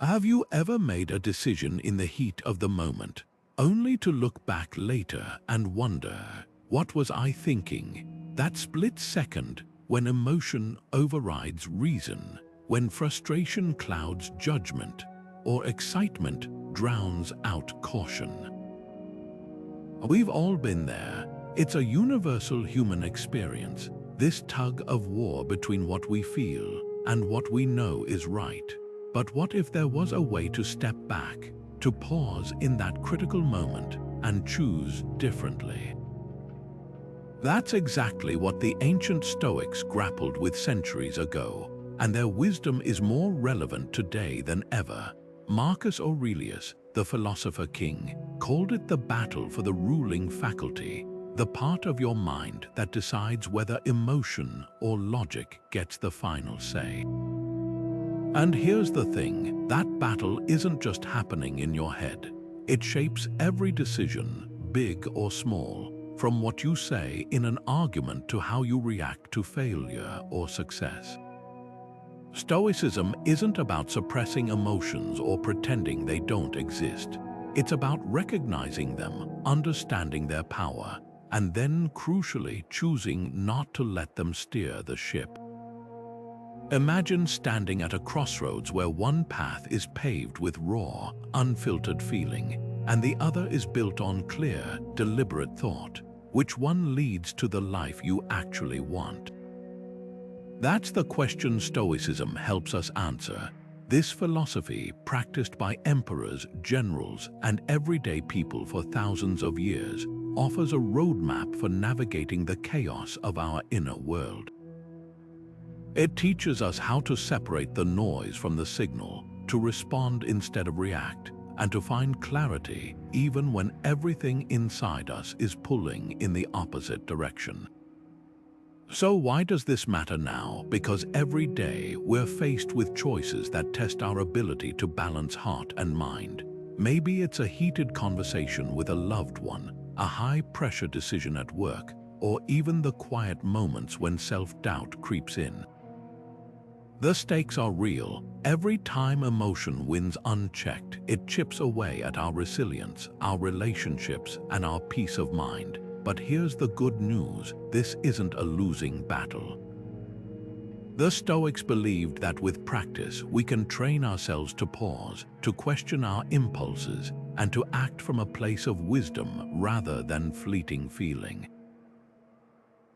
Have you ever made a decision in the heat of the moment, only to look back later and wonder, what was I thinking? That split second when emotion overrides reason, when frustration clouds judgment, or excitement drowns out caution. We've all been there. It's a universal human experience, this tug of war between what we feel and what we know is right. But what if there was a way to step back, to pause in that critical moment and choose differently? That's exactly what the ancient Stoics grappled with centuries ago, and their wisdom is more relevant today than ever. Marcus Aurelius, the philosopher king, called it the battle for the ruling faculty, the part of your mind that decides whether emotion or logic gets the final say. And here's the thing, that battle isn't just happening in your head. It shapes every decision, big or small, from what you say in an argument to how you react to failure or success. Stoicism isn't about suppressing emotions or pretending they don't exist. It's about recognizing them, understanding their power, and then crucially choosing not to let them steer the ship. Imagine standing at a crossroads where one path is paved with raw, unfiltered feeling, and the other is built on clear, deliberate thought. Which one leads to the life you actually want? That's the question Stoicism helps us answer. This philosophy, practiced by emperors, generals, and everyday people for thousands of years, offers a roadmap for navigating the chaos of our inner world. It teaches us how to separate the noise from the signal, to respond instead of react, and to find clarity even when everything inside us is pulling in the opposite direction. So why does this matter now? Because every day we're faced with choices that test our ability to balance heart and mind. Maybe it's a heated conversation with a loved one, a high-pressure decision at work, or even the quiet moments when self-doubt creeps in. The stakes are real. Every time emotion wins unchecked, it chips away at our resilience, our relationships, and our peace of mind. But here's the good news, this isn't a losing battle. The Stoics believed that with practice, we can train ourselves to pause, to question our impulses, and to act from a place of wisdom rather than fleeting feeling.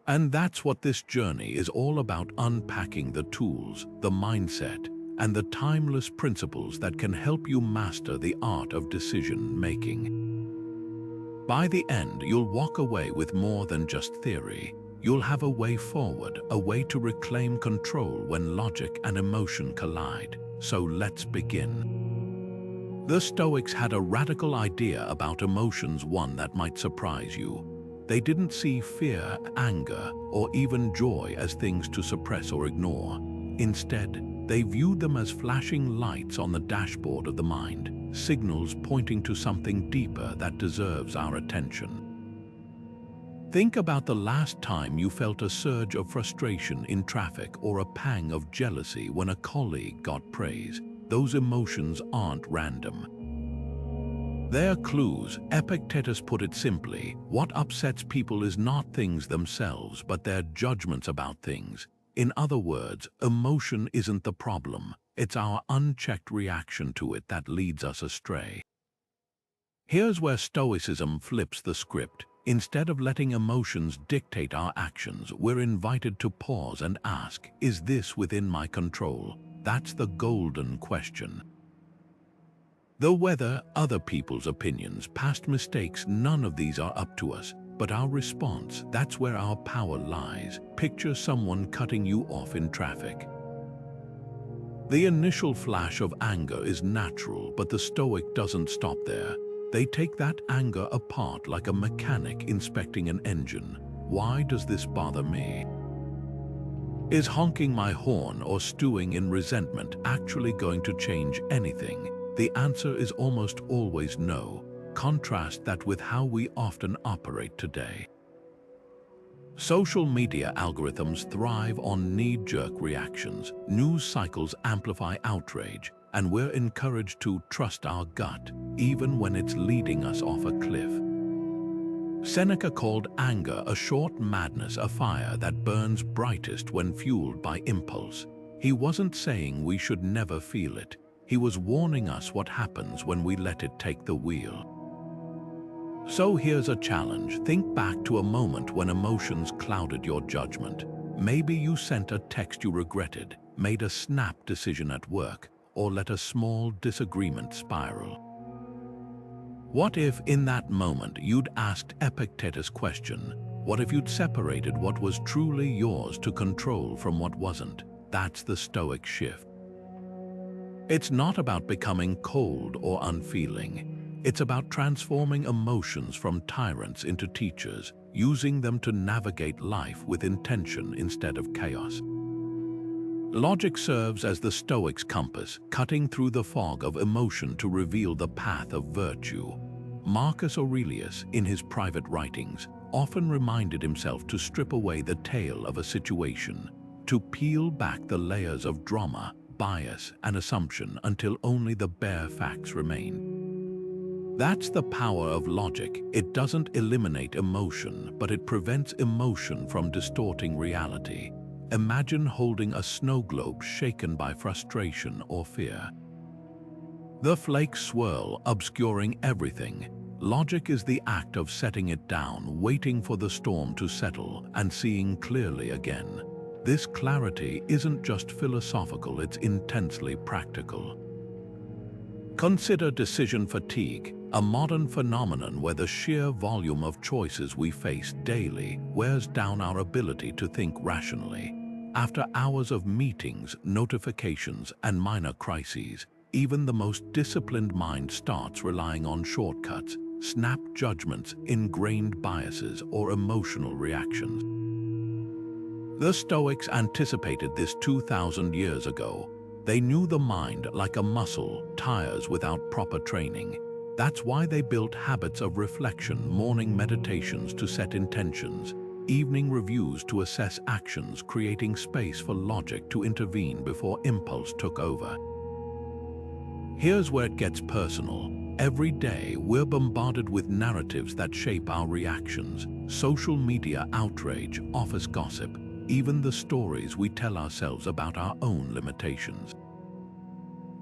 And that's what this journey is all about, unpacking the tools, the mindset, and the timeless principles that can help you master the art of decision-making. By the end, you'll walk away with more than just theory. You'll have a way forward, a way to reclaim control when logic and emotion collide. So let's begin. The Stoics had a radical idea about emotions, one that might surprise you. They didn't see fear, anger, or even joy as things to suppress or ignore. Instead, they viewed them as flashing lights on the dashboard of the mind, signals pointing to something deeper that deserves our attention. Think about the last time you felt a surge of frustration in traffic or a pang of jealousy when a colleague got praise. Those emotions aren't random. They're clues. Epictetus put it simply, what upsets people is not things themselves, but their judgments about things. In other words, emotion isn't the problem. It's our unchecked reaction to it that leads us astray. Here's where Stoicism flips the script. Instead of letting emotions dictate our actions, we're invited to pause and ask, is this within my control? That's the golden question. The weather, other people's opinions, past mistakes, none of these are up to us. But our response, that's where our power lies. Picture someone cutting you off in traffic. The initial flash of anger is natural, but the Stoic doesn't stop there. They take that anger apart like a mechanic inspecting an engine. Why does this bother me? Is honking my horn or stewing in resentment actually going to change anything? The answer is almost always no. Contrast that with how we often operate today. Social media algorithms thrive on knee-jerk reactions. News cycles amplify outrage, and we're encouraged to trust our gut, even when it's leading us off a cliff. Seneca called anger a short madness, a fire that burns brightest when fueled by impulse. He wasn't saying we should never feel it. He was warning us what happens when we let it take the wheel. So here's a challenge. Think back to a moment when emotions clouded your judgment. Maybe you sent a text you regretted, made a snap decision at work, or let a small disagreement spiral. What if, in that moment, you'd asked Epictetus' question? What if you'd separated what was truly yours to control from what wasn't? That's the Stoic shift. It's not about becoming cold or unfeeling. It's about transforming emotions from tyrants into teachers, using them to navigate life with intention instead of chaos. Logic serves as the Stoic's compass, cutting through the fog of emotion to reveal the path of virtue. Marcus Aurelius, in his private writings, often reminded himself to strip away the tail of a situation, to peel back the layers of drama, bias, and assumption until only the bare facts remain. That's the power of logic. It doesn't eliminate emotion, but it prevents emotion from distorting reality. Imagine holding a snow globe shaken by frustration or fear. The flakes swirl, obscuring everything. Logic is the act of setting it down, waiting for the storm to settle, and seeing clearly again. This clarity isn't just philosophical, it's intensely practical. Consider decision fatigue, a modern phenomenon where the sheer volume of choices we face daily wears down our ability to think rationally. After hours of meetings, notifications, and minor crises, even the most disciplined mind starts relying on shortcuts, snap judgments, ingrained biases, or emotional reactions. The Stoics anticipated this 2,000 years ago. They knew the mind, like a muscle, tires without proper training. That's why they built habits of reflection, morning meditations to set intentions, evening reviews to assess actions, creating space for logic to intervene before impulse took over. Here's where it gets personal. Every day, we're bombarded with narratives that shape our reactions: social media outrage, office gossip, even the stories we tell ourselves about our own limitations.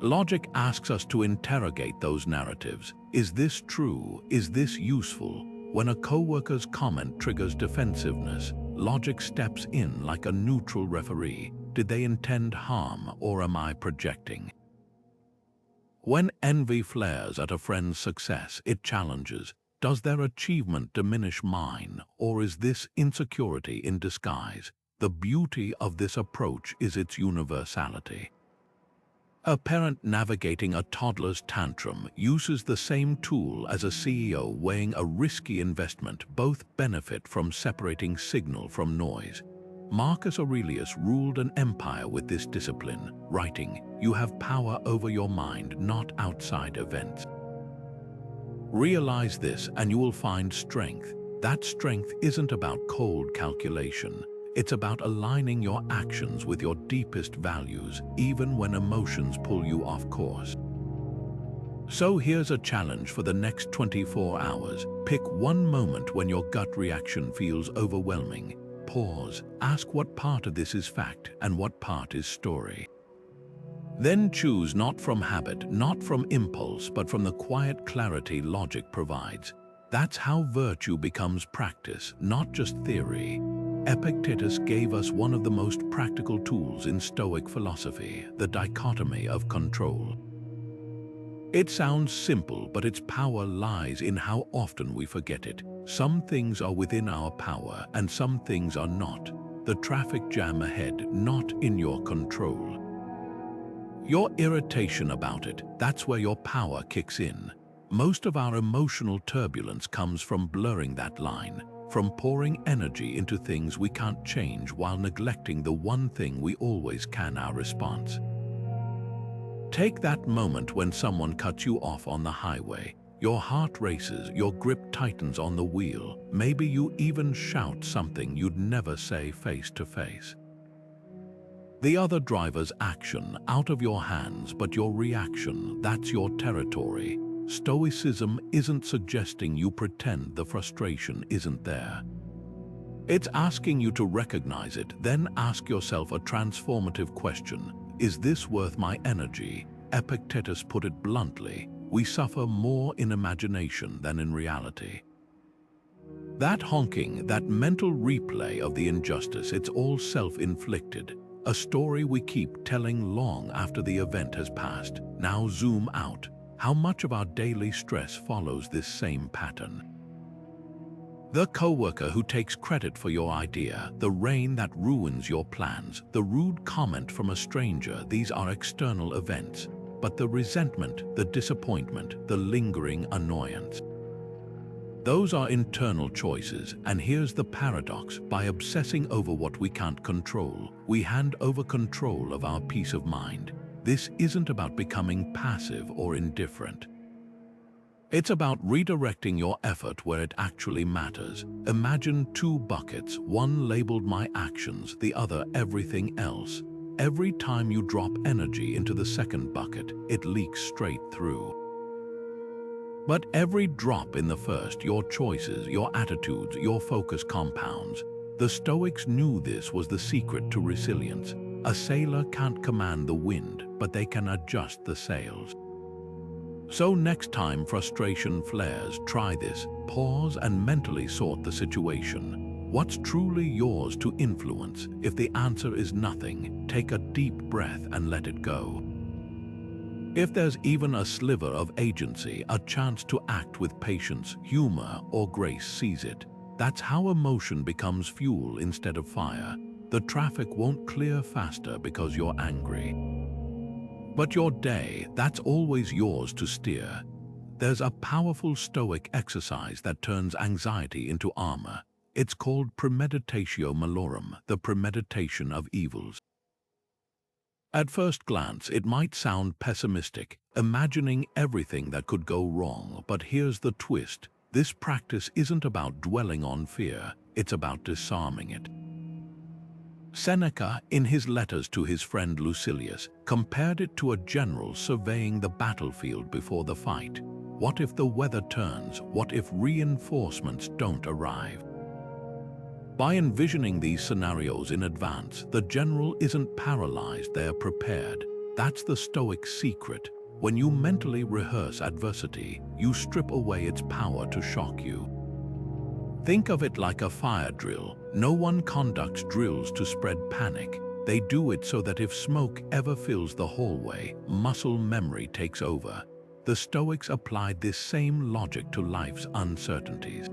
Logic asks us to interrogate those narratives. Is this true? Is this useful? When a coworker's comment triggers defensiveness, logic steps in like a neutral referee. Did they intend harm, or am I projecting? When envy flares at a friend's success, it challenges: does their achievement diminish mine, or is this insecurity in disguise? The beauty of this approach is its universality. A parent navigating a toddler's tantrum uses the same tool as a CEO weighing a risky investment. Both benefit from separating signal from noise. Marcus Aurelius ruled an empire with this discipline, writing, "You have power over your mind, not outside events." Realize this and you will find strength. That strength isn't about cold calculation. It's about aligning your actions with your deepest values, even when emotions pull you off course. So here's a challenge for the next 24 hours. Pick one moment when your gut reaction feels overwhelming. Pause, ask what part of this is fact and what part is story. Then choose not from habit, not from impulse, but from the quiet clarity logic provides. That's how virtue becomes practice, not just theory. Epictetus gave us one of the most practical tools in Stoic philosophy, the dichotomy of control. It sounds simple, but its power lies in how often we forget it. Some things are within our power, and some things are not. The traffic jam ahead, not in your control. Your irritation about it, that's where your power kicks in. Most of our emotional turbulence comes from blurring that line, from pouring energy into things we can't change while neglecting the one thing we always can: our response. Take that moment when someone cuts you off on the highway. Your heart races, your grip tightens on the wheel. Maybe you even shout something you'd never say face to face. The other driver's action, out of your hands, but your reaction, that's your territory. Stoicism isn't suggesting you pretend the frustration isn't there. It's asking you to recognize it, then ask yourself a transformative question. Is this worth my energy? Epictetus put it bluntly, we suffer more in imagination than in reality. That honking, that mental replay of the injustice, it's all self-inflicted. A story we keep telling long after the event has passed. Now zoom out. How much of our daily stress follows this same pattern? The coworker who takes credit for your idea, the rain that ruins your plans, the rude comment from a stranger, these are external events. But the resentment, the disappointment, the lingering annoyance, those are internal choices. And here's the paradox: by obsessing over what we can't control, we hand over control of our peace of mind. This isn't about becoming passive or indifferent. It's about redirecting your effort where it actually matters. Imagine two buckets, one labeled my actions, the other everything else. Every time you drop energy into the second bucket, it leaks straight through. But every drop in the first, your choices, your attitudes, your focus compounds. The Stoics knew this was the secret to resilience. A sailor can't command the wind, but they can adjust the sails. So next time frustration flares, try this. Pause and mentally sort the situation. What's truly yours to influence? If the answer is nothing, take a deep breath and let it go. If there's even a sliver of agency, a chance to act with patience, humor, or grace, seize it. That's how emotion becomes fuel instead of fire. The traffic won't clear faster because you're angry. But your day, that's always yours to steer. There's a powerful Stoic exercise that turns anxiety into armor. It's called Premeditatio Malorum, the Premeditation of Evils. At first glance, it might sound pessimistic, imagining everything that could go wrong, but here's the twist. This practice isn't about dwelling on fear, it's about disarming it. Seneca, in his letters to his friend Lucilius, compared it to a general surveying the battlefield before the fight. What if the weather turns? What if reinforcements don't arrive? By envisioning these scenarios in advance, the general isn't paralyzed, they're prepared. That's the Stoic secret. When you mentally rehearse adversity, you strip away its power to shock you. Think of it like a fire drill. No one conducts drills to spread panic. They do it so that if smoke ever fills the hallway, muscle memory takes over. The Stoics applied this same logic to life's uncertainties.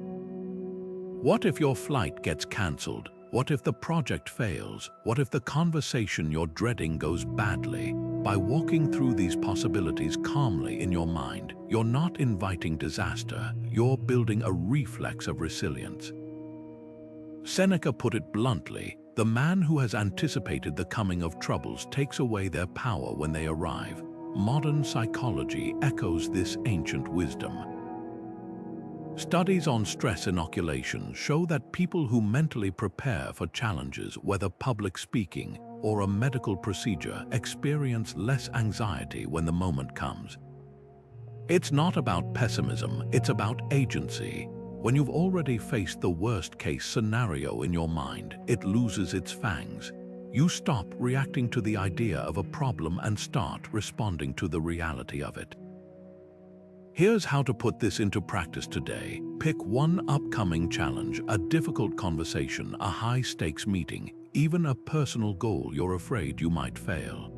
What if your flight gets cancelled? What if the project fails? What if the conversation you're dreading goes badly? By walking through these possibilities calmly in your mind, you're not inviting disaster, you're building a reflex of resilience. Seneca put it bluntly, the man who has anticipated the coming of troubles takes away their power when they arrive. Modern psychology echoes this ancient wisdom. Studies on stress inoculation show that people who mentally prepare for challenges, whether public speaking or a medical procedure, experience less anxiety when the moment comes. It's not about pessimism, it's about agency. When you've already faced the worst-case scenario in your mind, it loses its fangs. You stop reacting to the idea of a problem and start responding to the reality of it. Here's how to put this into practice today. Pick one upcoming challenge, a difficult conversation, a high-stakes meeting, even a personal goal you're afraid you might fail.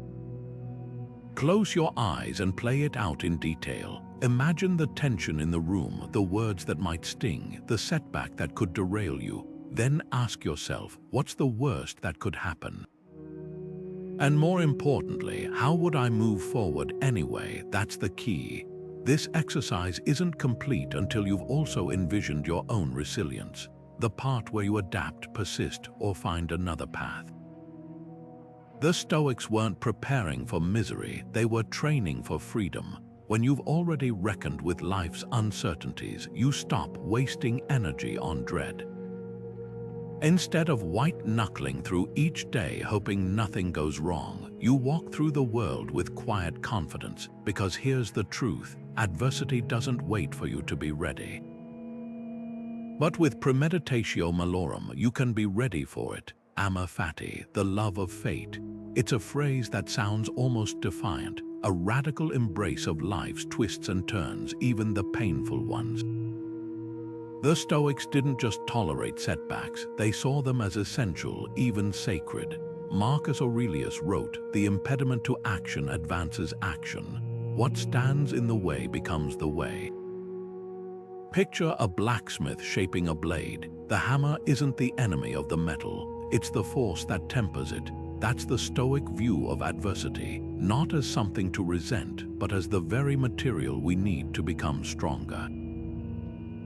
Close your eyes and play it out in detail. Imagine the tension in the room, the words that might sting, the setback that could derail you. Then ask yourself, what's the worst that could happen? And more importantly, how would I move forward anyway? That's the key. This exercise isn't complete until you've also envisioned your own resilience, the part where you adapt, persist, or find another path. The Stoics weren't preparing for misery, they were training for freedom. When you've already reckoned with life's uncertainties, you stop wasting energy on dread. Instead of white-knuckling through each day hoping nothing goes wrong, you walk through the world with quiet confidence, because here's the truth: adversity doesn't wait for you to be ready. But with Premeditatio Malorum, you can be ready for it. Amor Fati, the love of fate. It's a phrase that sounds almost defiant, a radical embrace of life's twists and turns, even the painful ones. The Stoics didn't just tolerate setbacks, they saw them as essential, even sacred. Marcus Aurelius wrote, "The impediment to action advances action. What stands in the way becomes the way." Picture a blacksmith shaping a blade. The hammer isn't the enemy of the metal, it's the force that tempers it. That's the Stoic view of adversity, not as something to resent, but as the very material we need to become stronger.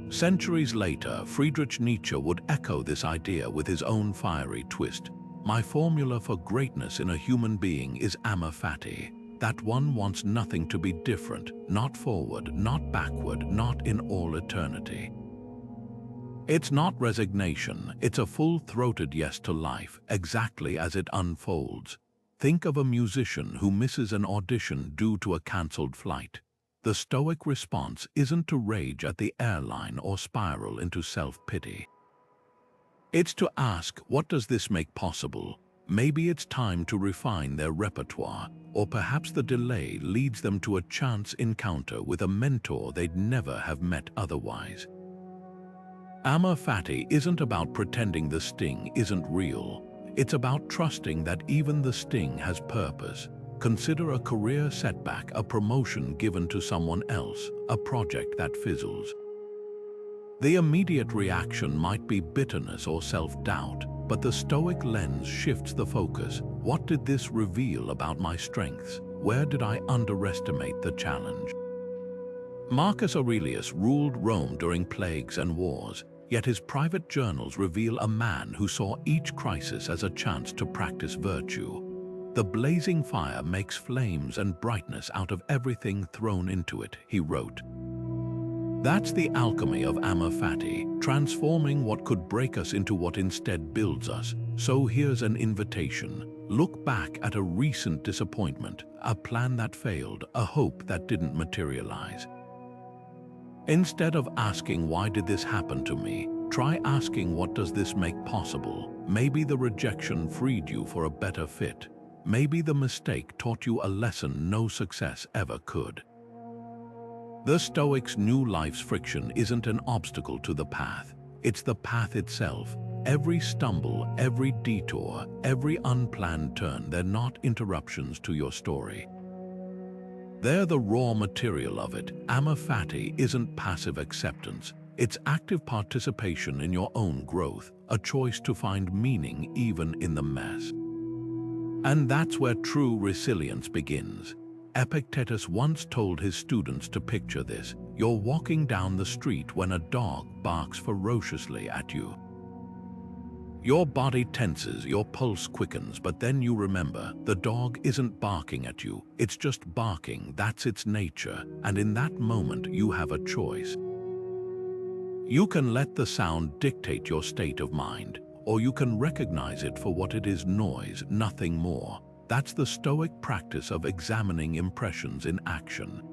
Centuries later, Friedrich Nietzsche would echo this idea with his own fiery twist. "My formula for greatness in a human being is amor fati, that one wants nothing to be different, not forward, not backward, not in all eternity." It's not resignation, it's a full-throated yes to life, exactly as it unfolds. Think of a musician who misses an audition due to a cancelled flight. The Stoic response isn't to rage at the airline or spiral into self-pity. It's to ask, what does this make possible? Maybe it's time to refine their repertoire, or perhaps the delay leads them to a chance encounter with a mentor they'd never have met otherwise. Amor Fati isn't about pretending the sting isn't real. It's about trusting that even the sting has purpose. Consider a career setback, a promotion given to someone else, a project that fizzles. The immediate reaction might be bitterness or self-doubt, but the Stoic lens shifts the focus. What did this reveal about my strengths? Where did I underestimate the challenge? Marcus Aurelius ruled Rome during plagues and wars, yet his private journals reveal a man who saw each crisis as a chance to practice virtue. "The blazing fire makes flames and brightness out of everything thrown into it," he wrote. That's the alchemy of Amor Fati, transforming what could break us into what instead builds us. So here's an invitation. Look back at a recent disappointment, a plan that failed, a hope that didn't materialize. Instead of asking, "Why did this happen to me?" try asking, "What does this make possible?" Maybe the rejection freed you for a better fit. Maybe the mistake taught you a lesson no success ever could. The Stoics knew life's friction isn't an obstacle to the path. It's the path itself. Every stumble, every detour, every unplanned turn, they're not interruptions to your story. They're the raw material of it. Amor Fati isn't passive acceptance. It's active participation in your own growth, a choice to find meaning even in the mess. And that's where true resilience begins. Epictetus once told his students to picture this. You're walking down the street when a dog barks ferociously at you. Your body tenses, your pulse quickens, but then you remember, the dog isn't barking at you, it's just barking, that's its nature, and in that moment you have a choice. You can let the sound dictate your state of mind, or you can recognize it for what it is: noise, nothing more. That's the Stoic practice of examining impressions in action.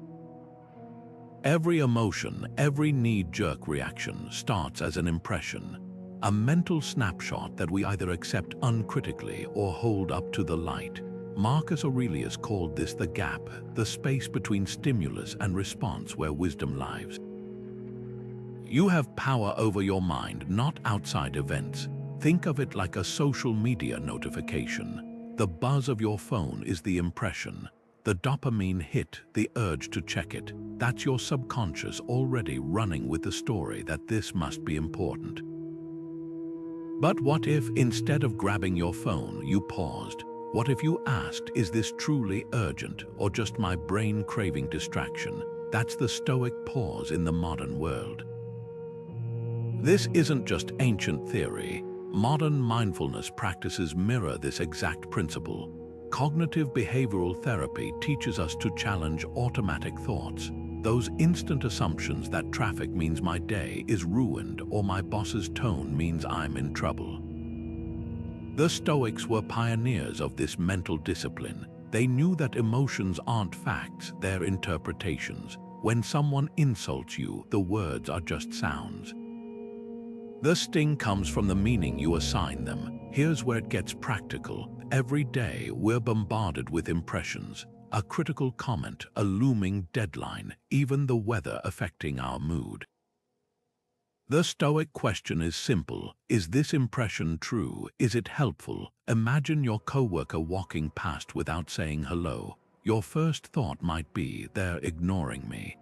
Every emotion, every knee-jerk reaction starts as an impression, a mental snapshot that we either accept uncritically or hold up to the light. Marcus Aurelius called this the gap, the space between stimulus and response where wisdom lives. You have power over your mind, not outside events. Think of it like a social media notification. The buzz of your phone is the impression. The dopamine hit, the urge to check it. That's your subconscious already running with the story that this must be important. But what if, instead of grabbing your phone, you paused? What if you asked, is this truly urgent or just my brain craving distraction? That's the Stoic pause in the modern world. This isn't just ancient theory. Modern mindfulness practices mirror this exact principle. Cognitive behavioral therapy teaches us to challenge automatic thoughts, those instant assumptions that traffic means my day is ruined or my boss's tone means I'm in trouble. The Stoics were pioneers of this mental discipline. They knew that emotions aren't facts, they're interpretations. When someone insults you, the words are just sounds. The sting comes from the meaning you assign them. Here's where it gets practical. Every day, we're bombarded with impressions. A critical comment, a looming deadline, even the weather affecting our mood. The Stoic question is simple. Is this impression true? Is it helpful? Imagine your coworker walking past without saying hello. Your first thought might be, they're ignoring me.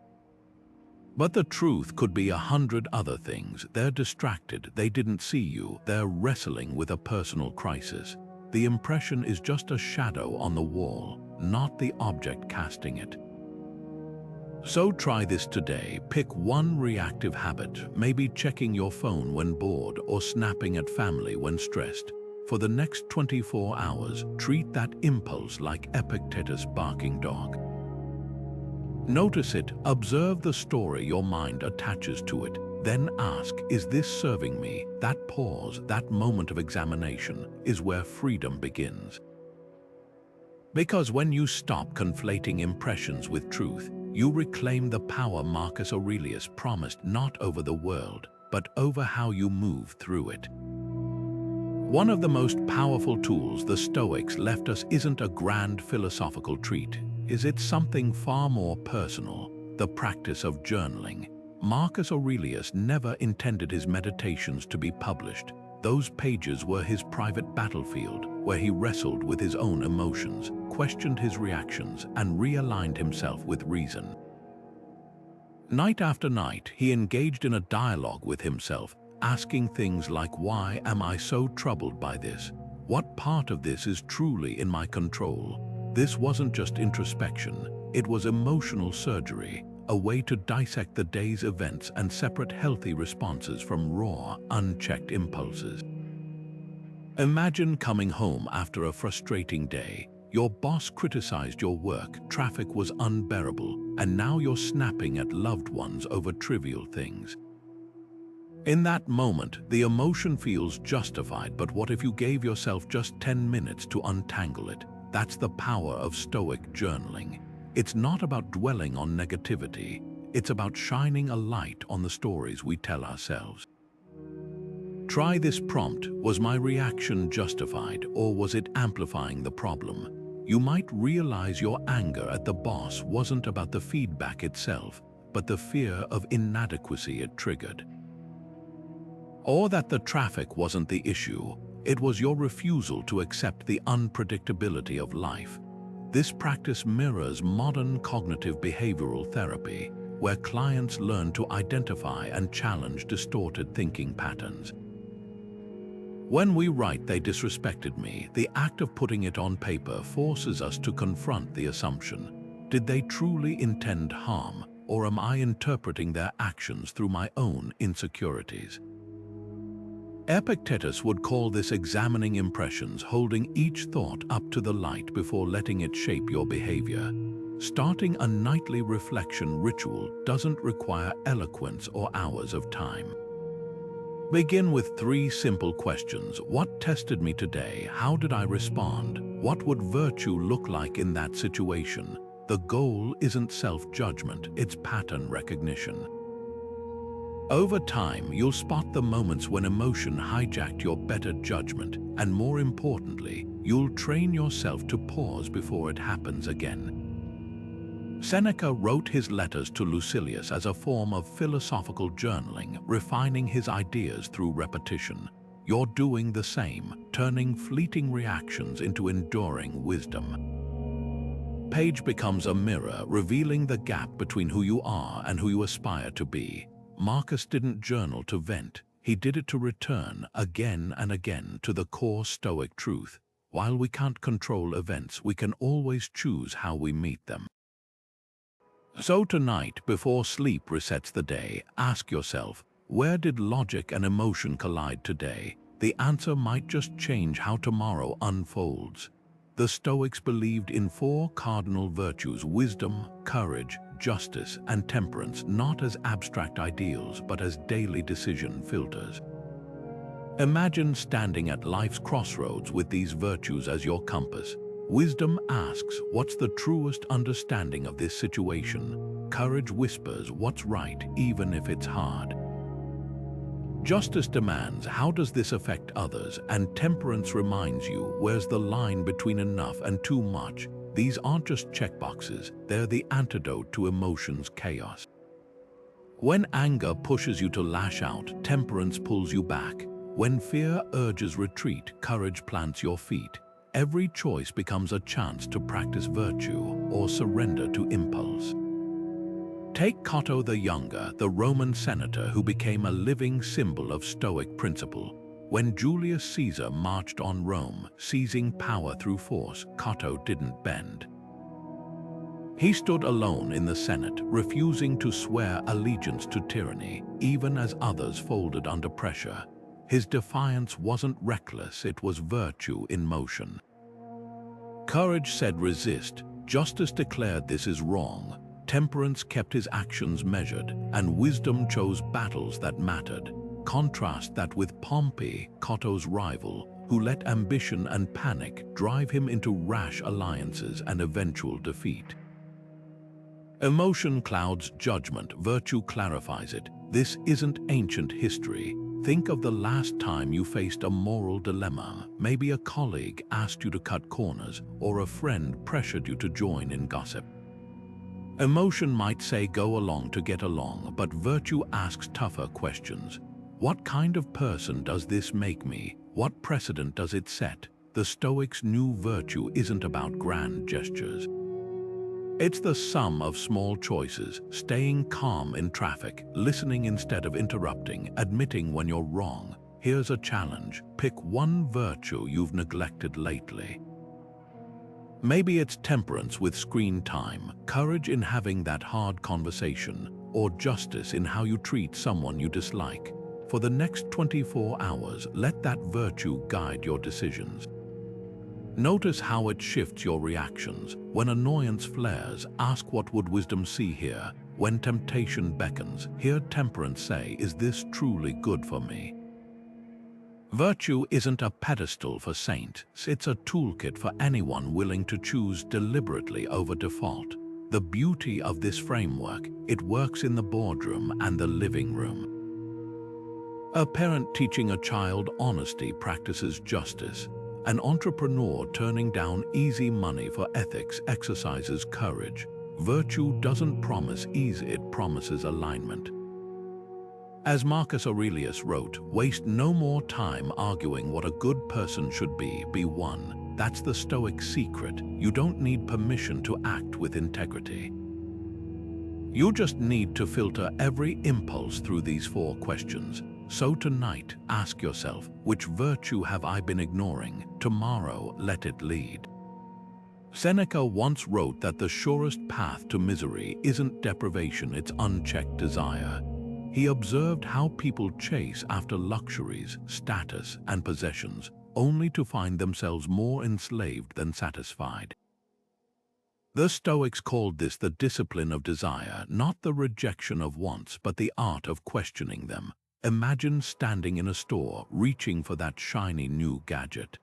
But the truth could be 100 other things. They're distracted, they didn't see you, they're wrestling with a personal crisis. The impression is just a shadow on the wall, not the object casting it. So try this today. Pick one reactive habit, maybe checking your phone when bored or snapping at family when stressed. For the next 24 hours, treat that impulse like Epictetus' barking dog. Notice it, observe the story your mind attaches to it, then ask, is this serving me? That pause, that moment of examination, is where freedom begins. Because when you stop conflating impressions with truth, you reclaim the power Marcus Aurelius promised, not over the world, but over how you move through it. One of the most powerful tools the Stoics left us isn't a grand philosophical treat. Is it something far more personal, the practice of journaling? Marcus Aurelius never intended his meditations to be published. Those pages were his private battlefield, where he wrestled with his own emotions, questioned his reactions, and realigned himself with reason. Night after night, he engaged in a dialogue with himself, asking things like, why am I so troubled by this? What part of this is truly in my control? This wasn't just introspection, it was emotional surgery, a way to dissect the day's events and separate healthy responses from raw, unchecked impulses. Imagine coming home after a frustrating day. Your boss criticized your work, traffic was unbearable, and now you're snapping at loved ones over trivial things. In that moment, the emotion feels justified, but what if you gave yourself just 10 minutes to untangle it? That's the power of Stoic journaling. It's not about dwelling on negativity, it's about shining a light on the stories we tell ourselves. Try this prompt. Was my reaction justified, or was it amplifying the problem? You might realize your anger at the boss wasn't about the feedback itself, but the fear of inadequacy it triggered. Or that the traffic wasn't the issue, it was your refusal to accept the unpredictability of life. This practice mirrors modern cognitive behavioral therapy, where clients learn to identify and challenge distorted thinking patterns. When we write, they disrespected me, the act of putting it on paper forces us to confront the assumption. Did they truly intend harm, or am I interpreting their actions through my own insecurities? Epictetus would call this examining impressions, holding each thought up to the light before letting it shape your behavior. Starting a nightly reflection ritual doesn't require eloquence or hours of time. Begin with 3 simple questions. What tested me today? How did I respond? What would virtue look like in that situation? The goal isn't self-judgment, it's pattern recognition. Over time, you'll spot the moments when emotion hijacked your better judgment, and more importantly, you'll train yourself to pause before it happens again. Seneca wrote his letters to Lucilius as a form of philosophical journaling, refining his ideas through repetition. You're doing the same, turning fleeting reactions into enduring wisdom. Page becomes a mirror, revealing the gap between who you are and who you aspire to be. Marcus didn't journal to vent, he did it to return again and again to the core Stoic truth. While we can't control events, we can always choose how we meet them. So tonight, before sleep resets the day, ask yourself, where did logic and emotion collide today? The answer might just change how tomorrow unfolds. The Stoics believed in 4 cardinal virtues: wisdom, courage, justice, and temperance, not as abstract ideals, but as daily decision filters. Imagine standing at life's crossroads with these virtues as your compass. Wisdom asks, what's the truest understanding of this situation? Courage whispers, what's right, even if it's hard. Justice demands, how does this affect others? And temperance reminds you, where's the line between enough and too much? These aren't just checkboxes, they're the antidote to emotions' chaos. When anger pushes you to lash out, temperance pulls you back. When fear urges retreat, courage plants your feet. Every choice becomes a chance to practice virtue or surrender to impulse. Take Cato the Younger, the Roman senator who became a living symbol of Stoic principle. When Julius Caesar marched on Rome, seizing power through force, Cato didn't bend. He stood alone in the Senate, refusing to swear allegiance to tyranny, even as others folded under pressure. His defiance wasn't reckless, it was virtue in motion. Courage said resist, justice declared this is wrong. Temperance kept his actions measured, and wisdom chose battles that mattered. Contrast that with Pompey, Cato's rival, who let ambition and panic drive him into rash alliances and eventual defeat. Emotion clouds judgment, virtue clarifies it. This isn't ancient history. Think of the last time you faced a moral dilemma. Maybe a colleague asked you to cut corners, or a friend pressured you to join in gossip. Emotion might say go along to get along, but virtue asks tougher questions. What kind of person does this make me? What precedent does it set? The Stoics knew virtue isn't about grand gestures. It's the sum of small choices, staying calm in traffic, listening instead of interrupting, admitting when you're wrong. Here's a challenge. Pick one virtue you've neglected lately. Maybe it's temperance with screen time, courage in having that hard conversation, or justice in how you treat someone you dislike. For the next 24 hours, let that virtue guide your decisions. Notice how it shifts your reactions. When annoyance flares, ask what would wisdom see here. When temptation beckons, hear temperance say, is this truly good for me? Virtue isn't a pedestal for saints, it's a toolkit for anyone willing to choose deliberately over default. The beauty of this framework, it works in the boardroom and the living room. A parent teaching a child honesty practices justice. An entrepreneur turning down easy money for ethics exercises courage. Virtue doesn't promise ease, it promises alignment. As Marcus Aurelius wrote, waste no more time arguing what a good person should be one. That's the Stoic secret. You don't need permission to act with integrity. You just need to filter every impulse through these 4 questions. So tonight, ask yourself, which virtue have I been ignoring? Tomorrow, let it lead. Seneca once wrote that the surest path to misery isn't deprivation, it's unchecked desire. He observed how people chase after luxuries, status, and possessions, only to find themselves more enslaved than satisfied. The Stoics called this the discipline of desire, not the rejection of wants, but the art of questioning them. Imagine standing in a store, reaching for that shiny new gadget.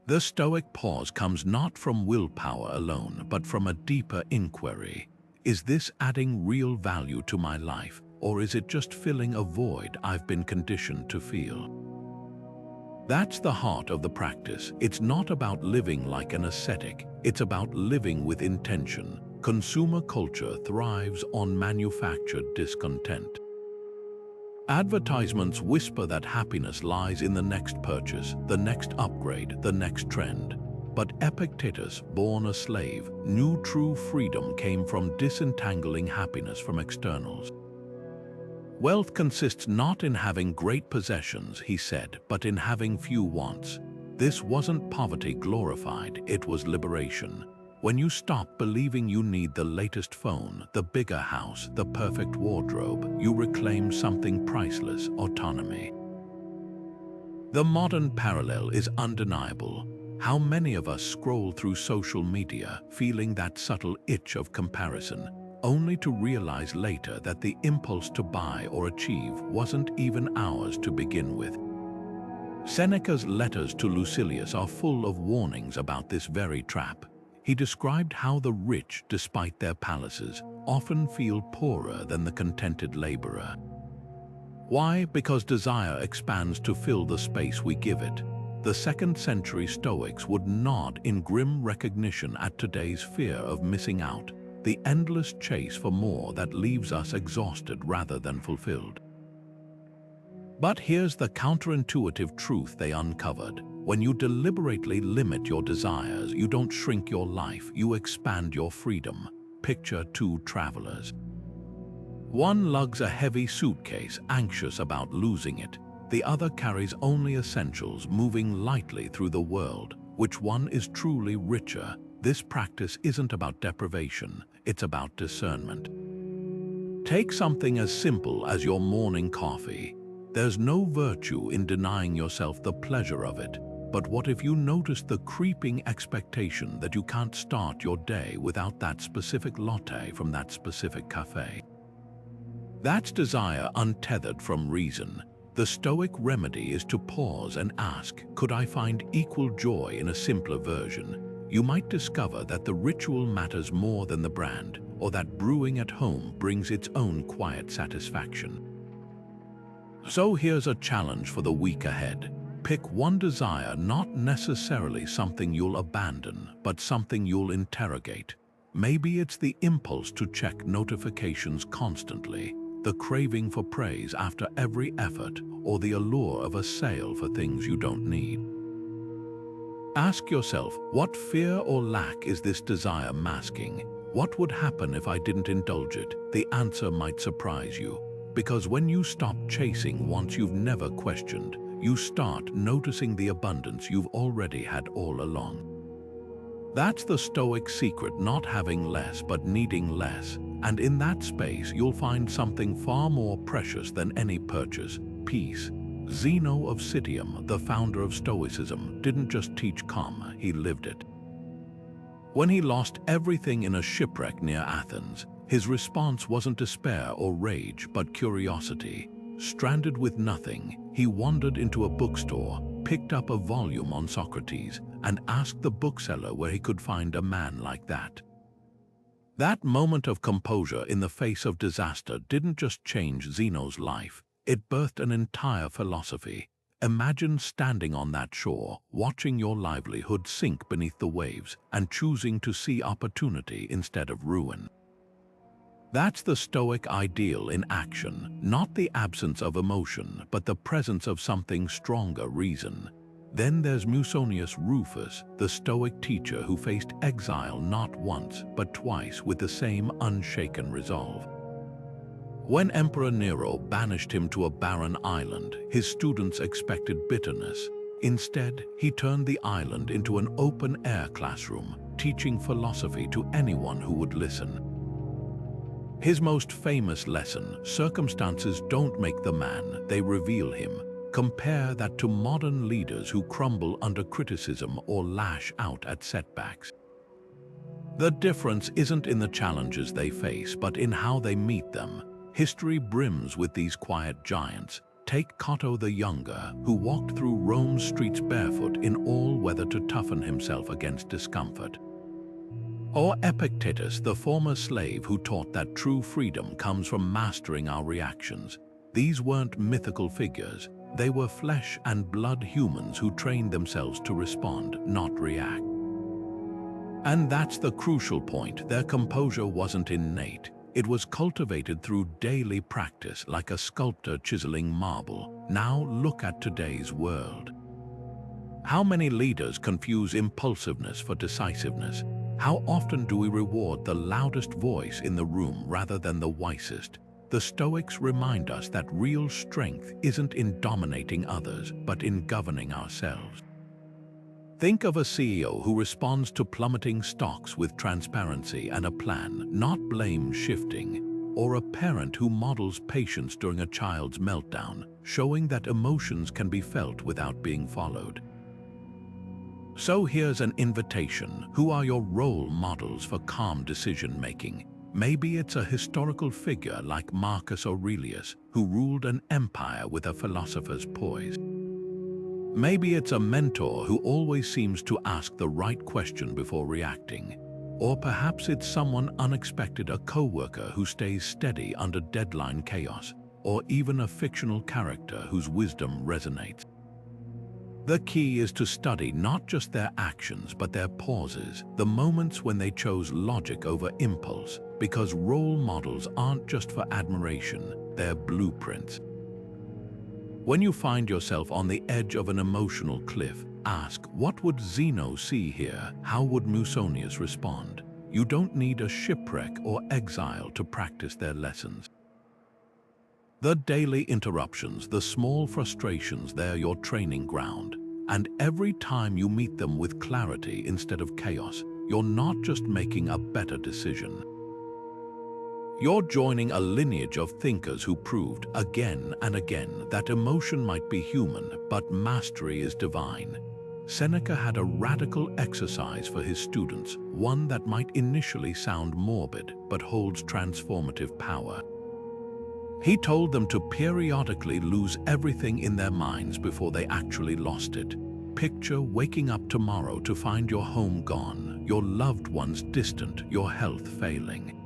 The Stoic pause comes not from willpower alone, but from a deeper inquiry. Is this adding real value to my life, or is it just filling a void I've been conditioned to feel? That's the heart of the practice. It's not about living like an ascetic, it's about living with intention. Consumer culture thrives on manufactured discontent. Advertisements whisper that happiness lies in the next purchase, the next upgrade, the next trend. But Epictetus, born a slave, knew true freedom came from disentangling happiness from externals. Wealth consists not in having great possessions, he said, but in having few wants. This wasn't poverty glorified, it was liberation. When you stop believing you need the latest phone, the bigger house, the perfect wardrobe, you reclaim something priceless: autonomy. The modern parallel is undeniable. How many of us scroll through social media, feeling that subtle itch of comparison, only to realize later that the impulse to buy or achieve wasn't even ours to begin with? Seneca's letters to Lucilius are full of warnings about this very trap. He described how the rich, despite their palaces, often feel poorer than the contented laborer. Why? Because desire expands to fill the space we give it. The second-century Stoics would nod in grim recognition at today's fear of missing out, the endless chase for more that leaves us exhausted rather than fulfilled. But here's the counterintuitive truth they uncovered. When you deliberately limit your desires, you don't shrink your life, you expand your freedom. Picture two travelers. One lugs a heavy suitcase, anxious about losing it. The other carries only essentials, moving lightly through the world. Which one is truly richer? This practice isn't about deprivation, it's about discernment. Take something as simple as your morning coffee. There's no virtue in denying yourself the pleasure of it. But what if you notice the creeping expectation that you can't start your day without that specific latte from that specific cafe? That's desire untethered from reason. The Stoic remedy is to pause and ask, could I find equal joy in a simpler version? You might discover that the ritual matters more than the brand, or that brewing at home brings its own quiet satisfaction. So here's a challenge for the week ahead. Pick one desire, not necessarily something you'll abandon, but something you'll interrogate. Maybe it's the impulse to check notifications constantly, the craving for praise after every effort, or the allure of a sale for things you don't need. Ask yourself, what fear or lack is this desire masking? What would happen if I didn't indulge it? The answer might surprise you. Because when you stop chasing wants you've never questioned, you start noticing the abundance you've already had all along. That's the Stoic secret, not having less but needing less. And in that space, you'll find something far more precious than any purchase: peace. Zeno of Citium, the founder of Stoicism, didn't just teach calm, he lived it. When he lost everything in a shipwreck near Athens, his response wasn't despair or rage, but curiosity. Stranded with nothing, he wandered into a bookstore, picked up a volume on Socrates, and asked the bookseller where he could find a man like that. That moment of composure in the face of disaster didn't just change Zeno's life, it birthed an entire philosophy. Imagine standing on that shore, watching your livelihood sink beneath the waves, and choosing to see opportunity instead of ruin. That's the Stoic ideal in action, not the absence of emotion, but the presence of something stronger: reason. Then there's Musonius Rufus, the Stoic teacher who faced exile not once, but twice with the same unshaken resolve. When Emperor Nero banished him to a barren island, his students expected bitterness. Instead, he turned the island into an open-air classroom, teaching philosophy to anyone who would listen. His most famous lesson: circumstances don't make the man, they reveal him. Compare that to modern leaders who crumble under criticism or lash out at setbacks. The difference isn't in the challenges they face, but in how they meet them. History brims with these quiet giants. Take Cato the Younger, who walked through Rome's streets barefoot in all weather to toughen himself against discomfort. Or Epictetus, the former slave who taught that true freedom comes from mastering our reactions. These weren't mythical figures. They were flesh and blood humans who trained themselves to respond, not react. And that's the crucial point. Their composure wasn't innate. It was cultivated through daily practice, like a sculptor chiseling marble. Now look at today's world. How many leaders confuse impulsiveness for decisiveness? How often do we reward the loudest voice in the room rather than the wisest? The Stoics remind us that real strength isn't in dominating others, but in governing ourselves. Think of a CEO who responds to plummeting stocks with transparency and a plan, not blame shifting, or a parent who models patience during a child's meltdown, showing that emotions can be felt without being followed. So here's an invitation. Who are your role models for calm decision-making? Maybe it's a historical figure like Marcus Aurelius, who ruled an empire with a philosopher's poise. Maybe it's a mentor who always seems to ask the right question before reacting. Or perhaps it's someone unexpected, a coworker who stays steady under deadline chaos, or even a fictional character whose wisdom resonates. The key is to study not just their actions but their pauses, the moments when they chose logic over impulse, because role models aren't just for admiration, they're blueprints. When you find yourself on the edge of an emotional cliff, ask, what would Zeno see here? How would Musonius respond? You don't need a shipwreck or exile to practice their lessons. The daily interruptions, the small frustrations, they're your training ground. And every time you meet them with clarity instead of chaos, you're not just making a better decision. You're joining a lineage of thinkers who proved again and again that emotion might be human, but mastery is divine. Seneca had a radical exercise for his students, one that might initially sound morbid, but holds transformative power. He told them to periodically lose everything in their minds before they actually lost it. Picture waking up tomorrow to find your home gone, your loved ones distant, your health failing.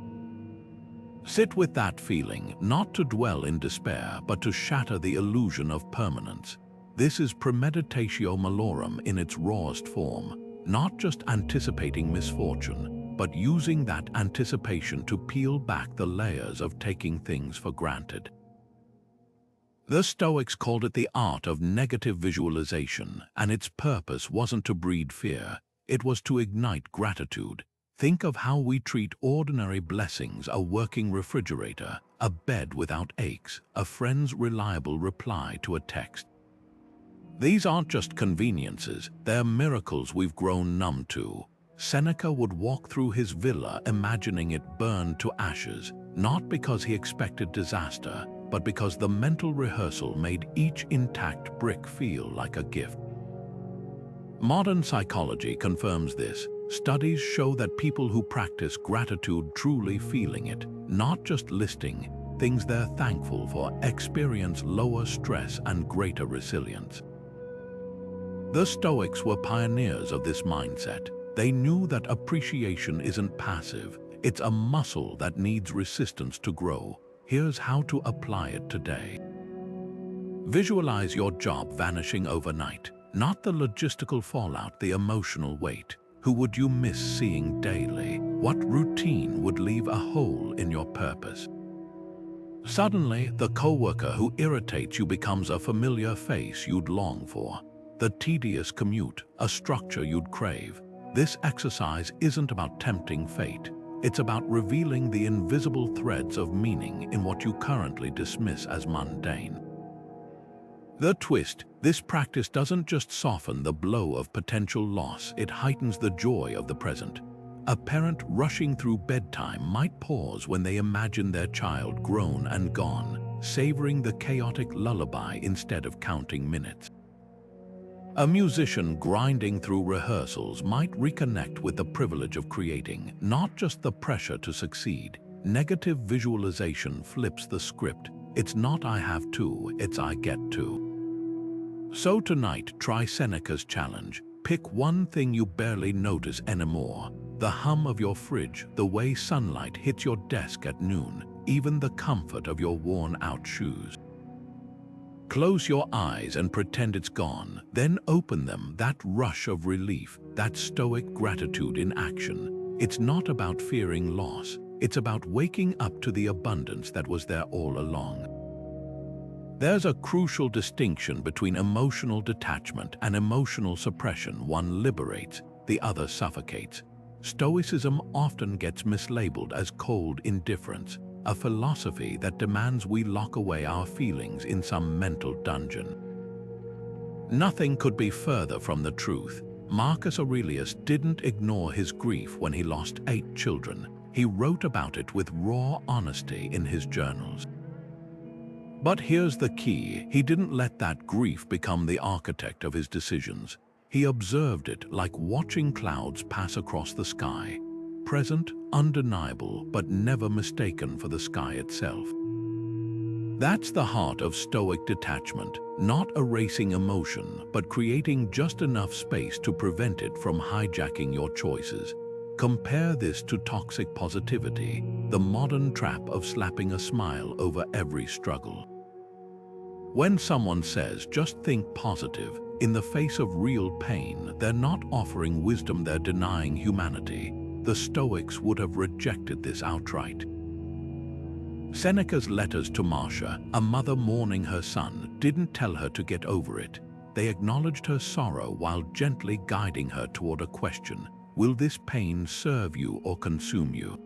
Sit with that feeling, not to dwell in despair, but to shatter the illusion of permanence. This is Premeditatio Malorum in its rawest form, not just anticipating misfortune, but using that anticipation to peel back the layers of taking things for granted. The Stoics called it the art of negative visualization, and its purpose wasn't to breed fear, it was to ignite gratitude. Think of how we treat ordinary blessings: a working refrigerator, a bed without aches, a friend's reliable reply to a text. These aren't just conveniences, they're miracles we've grown numb to. Seneca would walk through his villa imagining it burned to ashes, not because he expected disaster, but because the mental rehearsal made each intact brick feel like a gift. Modern psychology confirms this. Studies show that people who practice gratitude, truly feeling it, not just listing things they're thankful for, experience lower stress and greater resilience. The Stoics were pioneers of this mindset. They knew that appreciation isn't passive, it's a muscle that needs resistance to grow. Here's how to apply it today. Visualize your job vanishing overnight, not the logistical fallout, the emotional weight. Who would you miss seeing daily? What routine would leave a hole in your purpose? Suddenly, the coworker who irritates you becomes a familiar face you'd long for. The tedious commute, a structure you'd crave. This exercise isn't about tempting fate. It's about revealing the invisible threads of meaning in what you currently dismiss as mundane. The twist: this practice doesn't just soften the blow of potential loss, it heightens the joy of the present. A parent rushing through bedtime might pause when they imagine their child grown and gone, savoring the chaotic lullaby instead of counting minutes. A musician grinding through rehearsals might reconnect with the privilege of creating, not just the pressure to succeed. Negative visualization flips the script. It's not "I have to," it's "I get to." So tonight, try Seneca's challenge. Pick one thing you barely notice anymore. The hum of your fridge, the way sunlight hits your desk at noon, even the comfort of your worn-out shoes. Close your eyes and pretend it's gone, then open them. That rush of relief, that stoic gratitude in action. It's not about fearing loss, it's about waking up to the abundance that was there all along. There's a crucial distinction between emotional detachment and emotional suppression. One liberates, the other suffocates. Stoicism often gets mislabeled as cold indifference, a philosophy that demands we lock away our feelings in some mental dungeon. Nothing could be further from the truth. Marcus Aurelius didn't ignore his grief when he lost 8 children. He wrote about it with raw honesty in his journals. But here's the key: he didn't let that grief become the architect of his decisions. He observed it like watching clouds pass across the sky, present, undeniable, but never mistaken for the sky itself. That's the heart of Stoic detachment, not erasing emotion, but creating just enough space to prevent it from hijacking your choices. Compare this to toxic positivity, the modern trap of slapping a smile over every struggle. When someone says, "just think positive," in the face of real pain, they're not offering wisdom, they're denying humanity. The Stoics would have rejected this outright. Seneca's letters to Marcia, a mother mourning her son, didn't tell her to get over it. They acknowledged her sorrow while gently guiding her toward a question: will this pain serve you or consume you?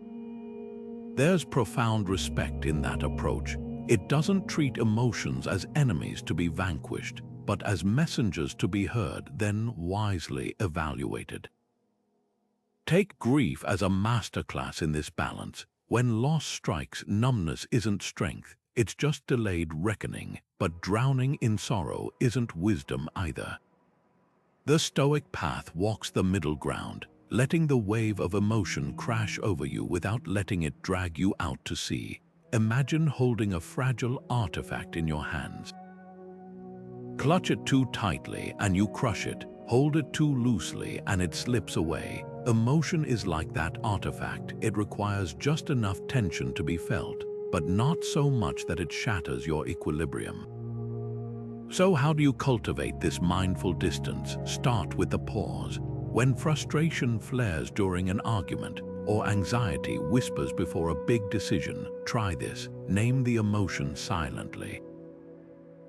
There's profound respect in that approach. It doesn't treat emotions as enemies to be vanquished, but as messengers to be heard, then wisely evaluated. Take grief as a masterclass in this balance. When loss strikes, numbness isn't strength, it's just delayed reckoning, but drowning in sorrow isn't wisdom either. The Stoic path walks the middle ground, letting the wave of emotion crash over you without letting it drag you out to sea. Imagine holding a fragile artifact in your hands. Clutch it too tightly and you crush it. Hold it too loosely and it slips away. Emotion is like that artifact. It requires just enough tension to be felt, but not so much that it shatters your equilibrium. So how do you cultivate this mindful distance? Start with the pause. When frustration flares during an argument, or anxiety whispers before a big decision, try this. Name the emotion silently.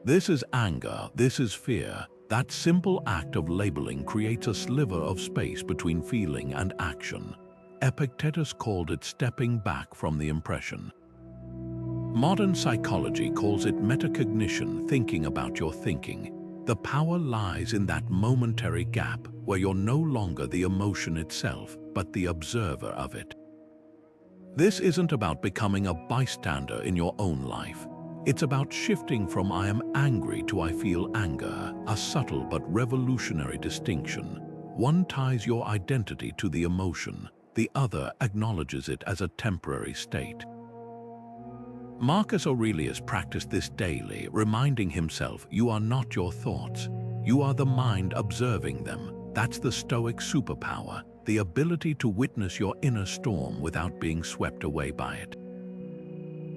This is anger, this is fear. That simple act of labeling creates a sliver of space between feeling and action. Epictetus called it stepping back from the impression. Modern psychology calls it metacognition, thinking about your thinking. The power lies in that momentary gap where you're no longer the emotion itself, but the observer of it. This isn't about becoming a bystander in your own life. It's about shifting from "I am angry" to "I feel anger," a subtle but revolutionary distinction. One ties your identity to the emotion, the other acknowledges it as a temporary state. Marcus Aurelius practiced this daily, reminding himself, "You are not your thoughts. You are the mind observing them." That's the Stoic superpower, the ability to witness your inner storm without being swept away by it.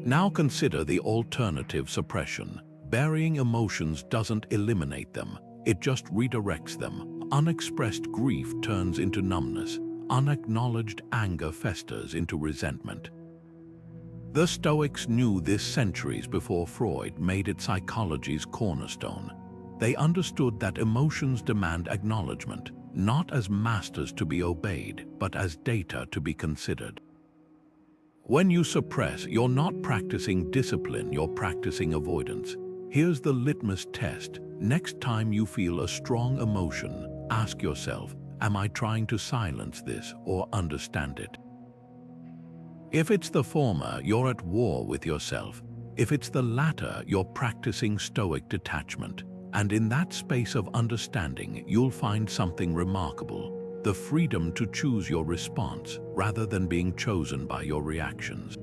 Now consider the alternative: suppression. Burying emotions doesn't eliminate them, it just redirects them. Unexpressed grief turns into numbness. Unacknowledged anger festers into resentment. The Stoics knew this centuries before Freud made it psychology's cornerstone. They understood that emotions demand acknowledgement, not as masters to be obeyed, but as data to be considered. When you suppress, you're not practicing discipline, you're practicing avoidance. Here's the litmus test. Next time you feel a strong emotion, ask yourself, am I trying to silence this or understand it? If it's the former, you're at war with yourself. If it's the latter, you're practicing Stoic detachment. And in that space of understanding, you'll find something remarkable: the freedom to choose your response rather than being chosen by your reactions.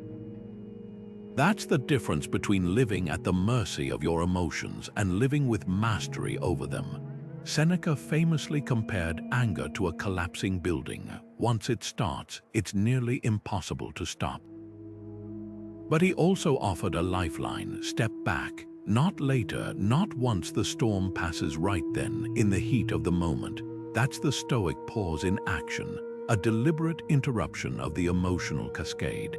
That's the difference between living at the mercy of your emotions and living with mastery over them. Seneca famously compared anger to a collapsing building. Once it starts, it's nearly impossible to stop. But he also offered a lifeline: step back. Not later, not once the storm passes, right then, in the heat of the moment. That's the Stoic pause in action, a deliberate interruption of the emotional cascade.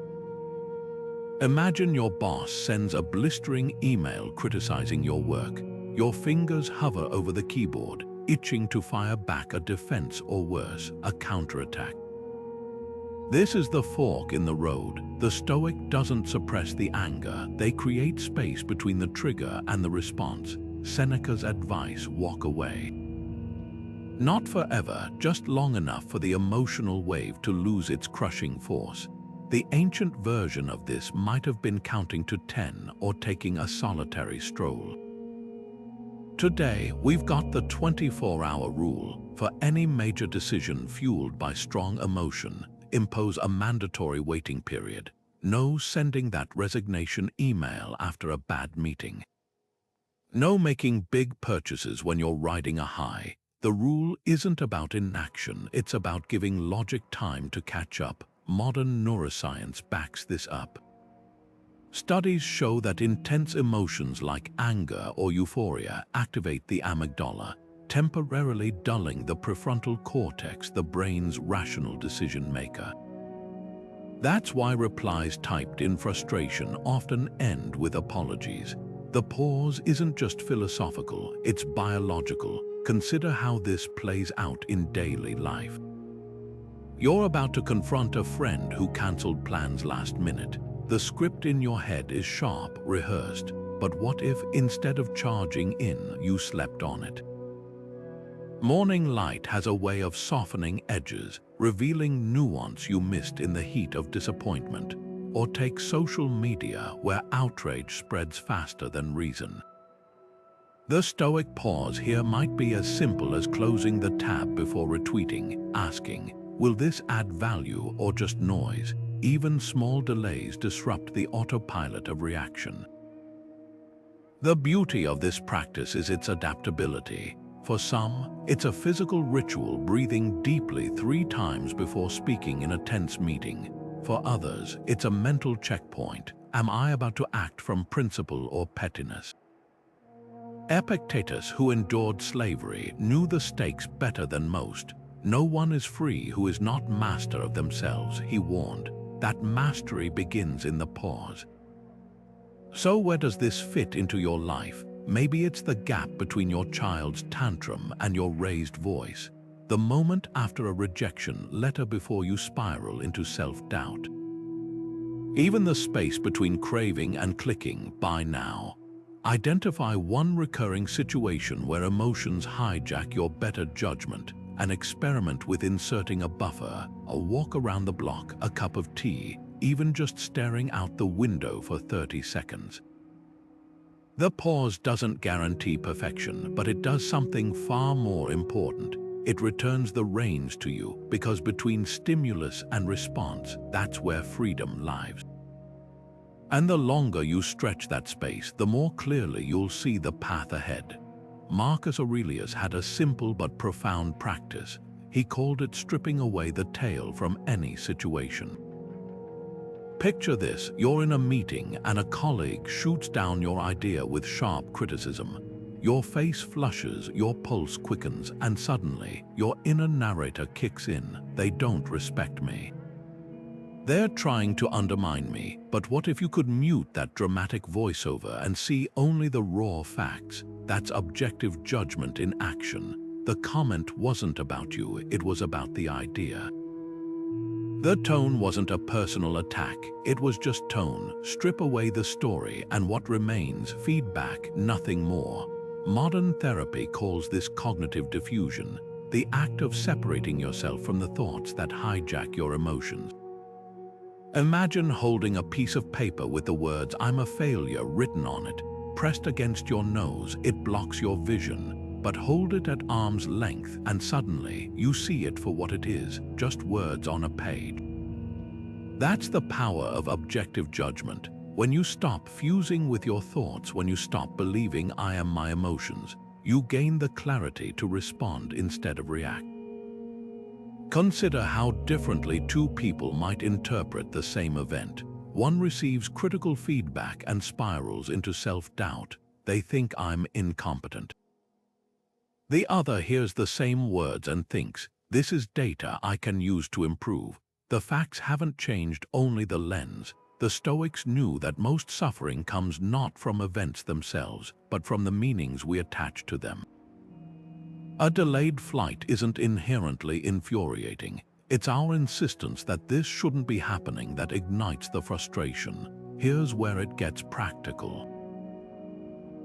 Imagine your boss sends a blistering email criticizing your work. Your fingers hover over the keyboard, itching to fire back a defense or worse, a counterattack. This is the fork in the road. The Stoic doesn't suppress the anger, they create space between the trigger and the response. Seneca's advice: walk away. Not forever, just long enough for the emotional wave to lose its crushing force. The ancient version of this might have been counting to 10 or taking a solitary stroll. Today, we've got the 24-hour rule. For any major decision fueled by strong emotion, impose a mandatory waiting period. No sending that resignation email after a bad meeting. No making big purchases when you're riding a high. The rule isn't about inaction, it's about giving logic time to catch up. Modern neuroscience backs this up. Studies show that intense emotions like anger or euphoria activate the amygdala, temporarily dulling the prefrontal cortex, the brain's rational decision maker. That's why replies typed in frustration often end with apologies. The pause isn't just philosophical, it's biological. Consider how this plays out in daily life. You're about to confront a friend who canceled plans last minute. The script in your head is sharp, rehearsed, but what if instead of charging in, you slept on it? Morning light has a way of softening edges, revealing nuance you missed in the heat of disappointment. Or take social media, where outrage spreads faster than reason. The Stoic pause here might be as simple as closing the tab before retweeting, asking, will this add value or just noise? Even small delays disrupt the autopilot of reaction. The beauty of this practice is its adaptability. For some, it's a physical ritual, breathing deeply 3 times before speaking in a tense meeting. For others, it's a mental checkpoint. Am I about to act from principle or pettiness? Epictetus, who endured slavery, knew the stakes better than most. No one is free who is not master of themselves, he warned. That mastery begins in the pause. So where does this fit into your life? Maybe it's the gap between your child's tantrum and your raised voice. The moment after a rejection letter before you spiral into self-doubt. Even the space between craving and clicking buy now. Identify one recurring situation where emotions hijack your better judgment and experiment with inserting a buffer, a walk around the block, a cup of tea, even just staring out the window for 30 seconds. The pause doesn't guarantee perfection, but it does something far more important. It returns the reins to you, because between stimulus and response, that's where freedom lies. And the longer you stretch that space, the more clearly you'll see the path ahead. Marcus Aurelius had a simple but profound practice. He called it stripping away the tail from any situation. Picture this: you're in a meeting and a colleague shoots down your idea with sharp criticism. Your face flushes, your pulse quickens, and suddenly, your inner narrator kicks in. They don't respect me. They're trying to undermine me, but what if you could mute that dramatic voiceover and see only the raw facts? That's objective judgment in action. The comment wasn't about you, it was about the idea. The tone wasn't a personal attack, it was just tone. Strip away the story and what remains, feedback, nothing more. Modern therapy calls this cognitive diffusion, the act of separating yourself from the thoughts that hijack your emotions. Imagine holding a piece of paper with the words "I'm a failure" written on it. Pressed against your nose, it blocks your vision. But hold it at arm's length and suddenly you see it for what it is, just words on a page. That's the power of objective judgment. When you stop fusing with your thoughts, when you stop believing I am my emotions, you gain the clarity to respond instead of react. Consider how differently 2 people might interpret the same event. One receives critical feedback and spirals into self-doubt. They think I'm incompetent. The other hears the same words and thinks, this is data I can use to improve. The facts haven't changed, only the lens. The Stoics knew that most suffering comes not from events themselves, but from the meanings we attach to them. A delayed flight isn't inherently infuriating. It's our insistence that this shouldn't be happening that ignites the frustration. Here's where it gets practical.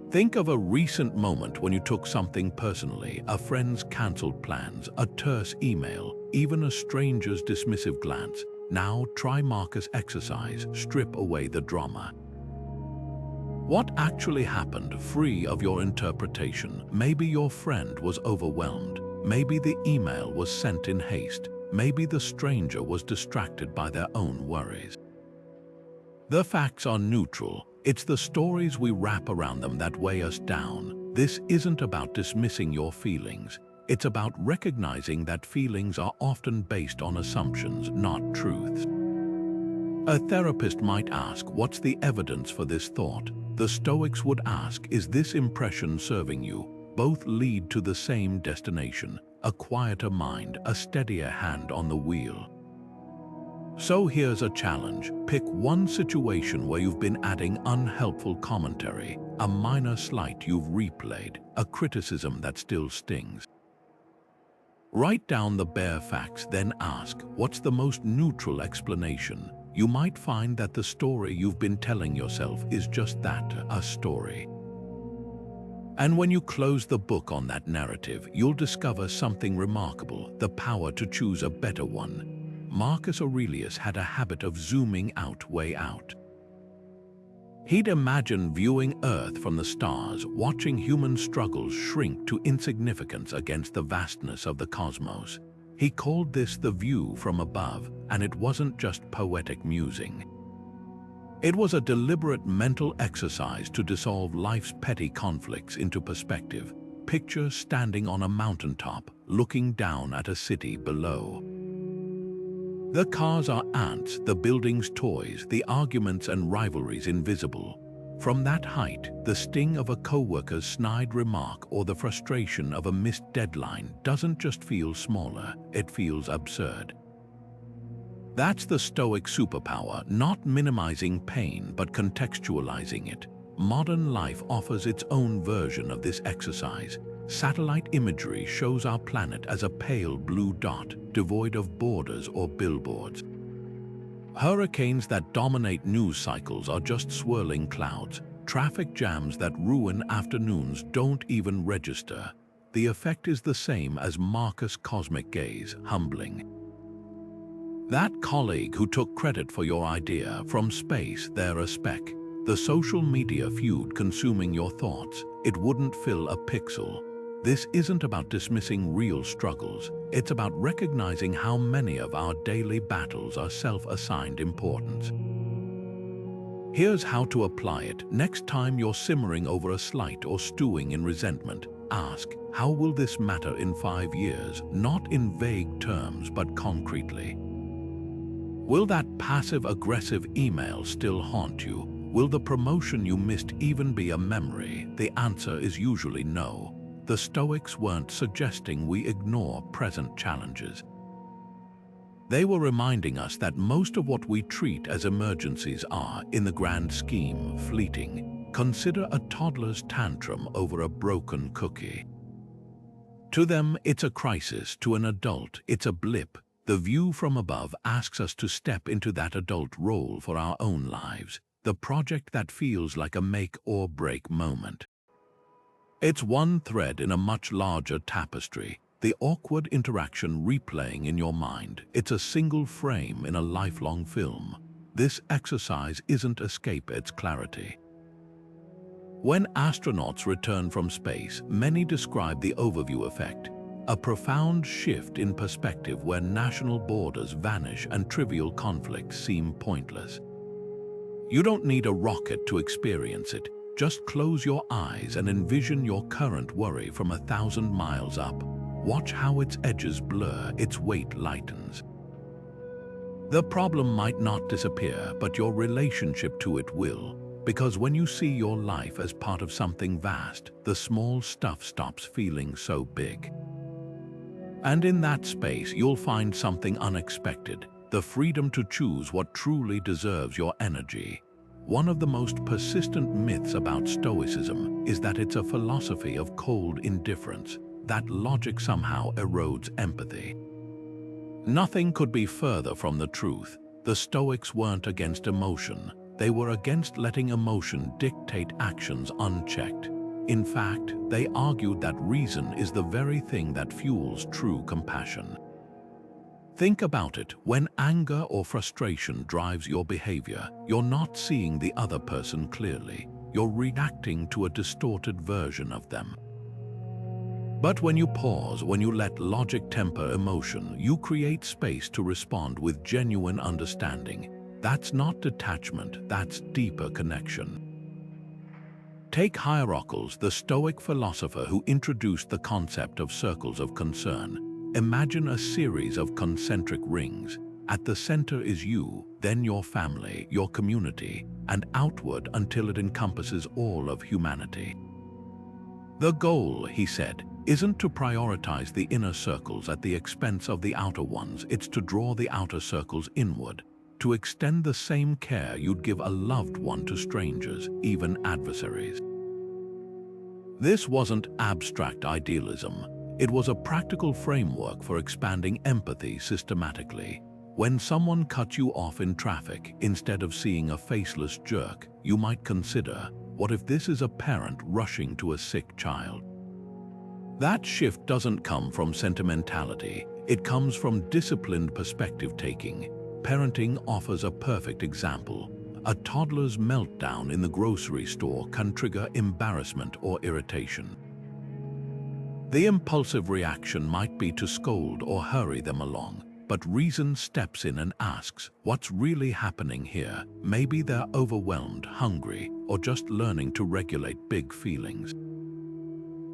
Think of a recent moment when you took something personally, a friend's cancelled plans, a terse email, even a stranger's dismissive glance. Now try Marcus' exercise, strip away the drama. What actually happened, free of your interpretation? Maybe your friend was overwhelmed. Maybe the email was sent in haste. Maybe the stranger was distracted by their own worries. The facts are neutral. It's the stories we wrap around them that weigh us down. This isn't about dismissing your feelings. It's about recognizing that feelings are often based on assumptions, not truths. A therapist might ask, what's the evidence for this thought? The Stoics would ask, is this impression serving you? Both lead to the same destination, a quieter mind, a steadier hand on the wheel. So here's a challenge. Pick one situation where you've been adding unhelpful commentary, a minor slight you've replayed, a criticism that still stings. Write down the bare facts, then ask, what's the most neutral explanation? You might find that the story you've been telling yourself is just that, a story. And when you close the book on that narrative, you'll discover something remarkable, the power to choose a better one. Marcus Aurelius had a habit of zooming out, way out. He'd imagine viewing Earth from the stars, watching human struggles shrink to insignificance against the vastness of the cosmos. He called this the view from above, and it wasn't just poetic musing. It was a deliberate mental exercise to dissolve life's petty conflicts into perspective. Picture standing on a mountaintop, looking down at a city below. The cars are ants, the buildings toys, the arguments and rivalries invisible. From that height, the sting of a co-worker's snide remark or the frustration of a missed deadline doesn't just feel smaller, it feels absurd. That's the Stoic superpower, not minimizing pain but contextualizing it. Modern life offers its own version of this exercise. Satellite imagery shows our planet as a pale blue dot, devoid of borders or billboards. Hurricanes that dominate news cycles are just swirling clouds. Traffic jams that ruin afternoons don't even register. The effect is the same as Marcus' cosmic gaze, humbling. That colleague who took credit for your idea, from space, they're a speck. The social media feud consuming your thoughts, it wouldn't fill a pixel. This isn't about dismissing real struggles. It's about recognizing how many of our daily battles are self-assigned importance. Here's how to apply it. Next time you're simmering over a slight or stewing in resentment, ask, how will this matter in 5 years? Not in vague terms, but concretely. Will that passive-aggressive email still haunt you? Will the promotion you missed even be a memory? The answer is usually no. The Stoics weren't suggesting we ignore present challenges. They were reminding us that most of what we treat as emergencies are, in the grand scheme, fleeting. Consider a toddler's tantrum over a broken cookie. To them, it's a crisis. To an adult, it's a blip. The view from above asks us to step into that adult role for our own lives, the project that feels like a make-or-break moment. It's one thread in a much larger tapestry, the awkward interaction replaying in your mind. It's a single frame in a lifelong film. This exercise isn't escape, it's clarity. When astronauts return from space, many describe the overview effect, a profound shift in perspective where national borders vanish and trivial conflicts seem pointless. You don't need a rocket to experience it. Just close your eyes and envision your current worry from 1,000 miles up. Watch how its edges blur, its weight lightens. The problem might not disappear, but your relationship to it will. Because when you see your life as part of something vast, the small stuff stops feeling so big. And in that space, you'll find something unexpected, the freedom to choose what truly deserves your energy. One of the most persistent myths about Stoicism is that it's a philosophy of cold indifference, that logic somehow erodes empathy. Nothing could be further from the truth. The Stoics weren't against emotion. They were against letting emotion dictate actions unchecked. In fact, they argued that reason is the very thing that fuels true compassion. Think about it. When anger or frustration drives your behavior, you're not seeing the other person clearly. You're reacting to a distorted version of them. But when you pause, when you let logic temper emotion, you create space to respond with genuine understanding. That's not detachment, that's deeper connection. Take Hierocles, the Stoic philosopher who introduced the concept of circles of concern. Imagine a series of concentric rings. At the center is you, then your family, your community, and outward until it encompasses all of humanity. The goal, he said, isn't to prioritize the inner circles at the expense of the outer ones, it's to draw the outer circles inward, to extend the same care you'd give a loved one to strangers, even adversaries. This wasn't abstract idealism. It was a practical framework for expanding empathy systematically. When someone cuts you off in traffic, instead of seeing a faceless jerk, you might consider, what if this is a parent rushing to a sick child? That shift doesn't come from sentimentality. It comes from disciplined perspective-taking. Parenting offers a perfect example. A toddler's meltdown in the grocery store can trigger embarrassment or irritation. The impulsive reaction might be to scold or hurry them along, but reason steps in and asks, what's really happening here? Maybe they're overwhelmed, hungry, or just learning to regulate big feelings.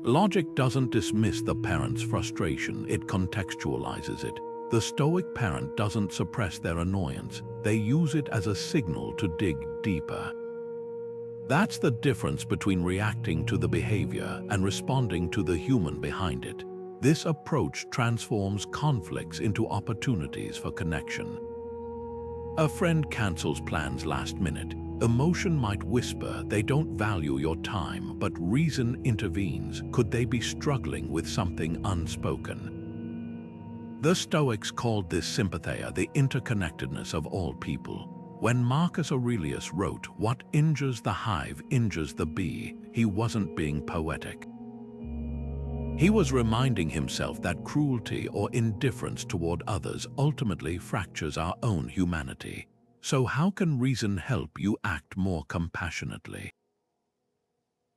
Logic doesn't dismiss the parent's frustration, it contextualizes it. The Stoic parent doesn't suppress their annoyance, they use it as a signal to dig deeper. That's the difference between reacting to the behavior and responding to the human behind it. This approach transforms conflicts into opportunities for connection. A friend cancels plans last minute. Emotion might whisper they don't value your time, but reason intervenes. Could they be struggling with something unspoken? The Stoics called this sympatheia, the interconnectedness of all people. When Marcus Aurelius wrote, "What injures the hive injures the bee," he wasn't being poetic. He was reminding himself that cruelty or indifference toward others ultimately fractures our own humanity. So how can reason help you act more compassionately?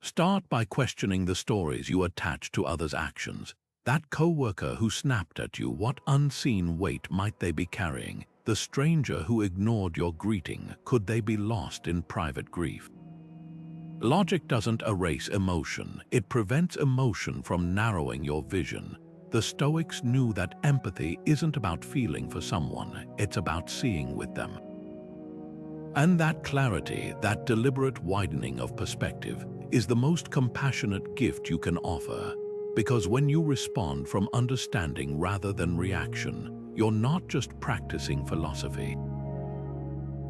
Start by questioning the stories you attach to others' actions. That coworker who snapped at you, what unseen weight might they be carrying? The stranger who ignored your greeting, could they be lost in private grief? Logic doesn't erase emotion, it prevents emotion from narrowing your vision. The Stoics knew that empathy isn't about feeling for someone, it's about seeing with them. And that clarity, that deliberate widening of perspective, is the most compassionate gift you can offer. Because when you respond from understanding rather than reaction, you're not just practicing philosophy.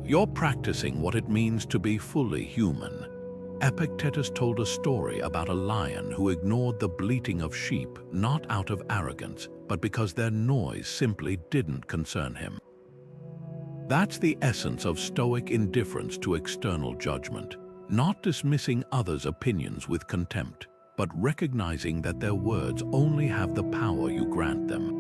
You're practicing what it means to be fully human. Epictetus told a story about a lion who ignored the bleating of sheep, not out of arrogance, but because their noise simply didn't concern him. That's the essence of Stoic indifference to external judgment, not dismissing others' opinions with contempt, but recognizing that their words only have the power you grant them.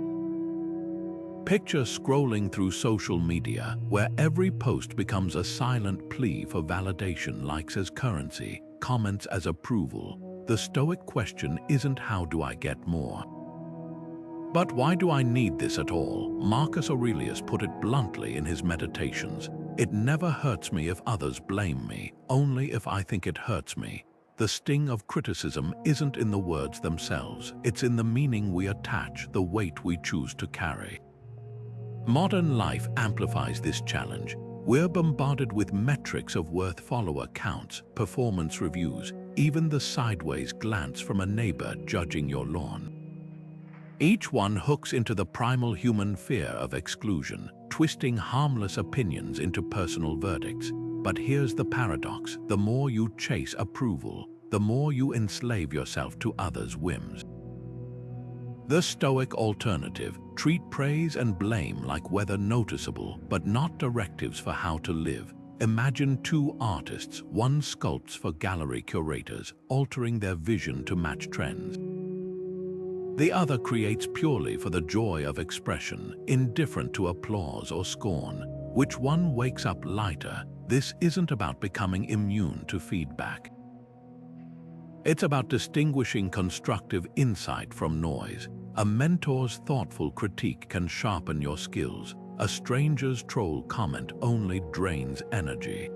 Picture scrolling through social media, where every post becomes a silent plea for validation, likes as currency, comments as approval. The Stoic question isn't how do I get more, but why do I need this at all? Marcus Aurelius put it bluntly in his Meditations. It never hurts me if others blame me, only if I think it hurts me. The sting of criticism isn't in the words themselves, it's in the meaning we attach, the weight we choose to carry. Modern life amplifies this challenge. We're bombarded with metrics of worth, follower counts, performance reviews, even the sideways glance from a neighbor judging your lawn. Each one hooks into the primal human fear of exclusion, twisting harmless opinions into personal verdicts. But here's the paradox: the more you chase approval, the more you enslave yourself to others' whims. The Stoic alternative: treat praise and blame like whether noticeable, but not directives for how to live. Imagine two artists, one sculpts for gallery curators, altering their vision to match trends. The other creates purely for the joy of expression, indifferent to applause or scorn. Which one wakes up lighter? This isn't about becoming immune to feedback. It's about distinguishing constructive insight from noise. A mentor's thoughtful critique can sharpen your skills. A stranger's troll comment only drains energy.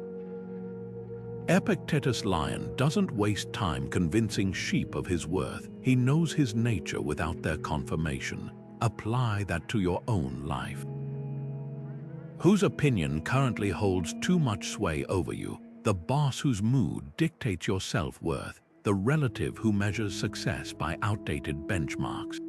Epictetus' lion doesn't waste time convincing sheep of his worth. He knows his nature without their confirmation. Apply that to your own life. Whose opinion currently holds too much sway over you? The boss whose mood dictates your self-worth, the relative who measures success by outdated benchmarks.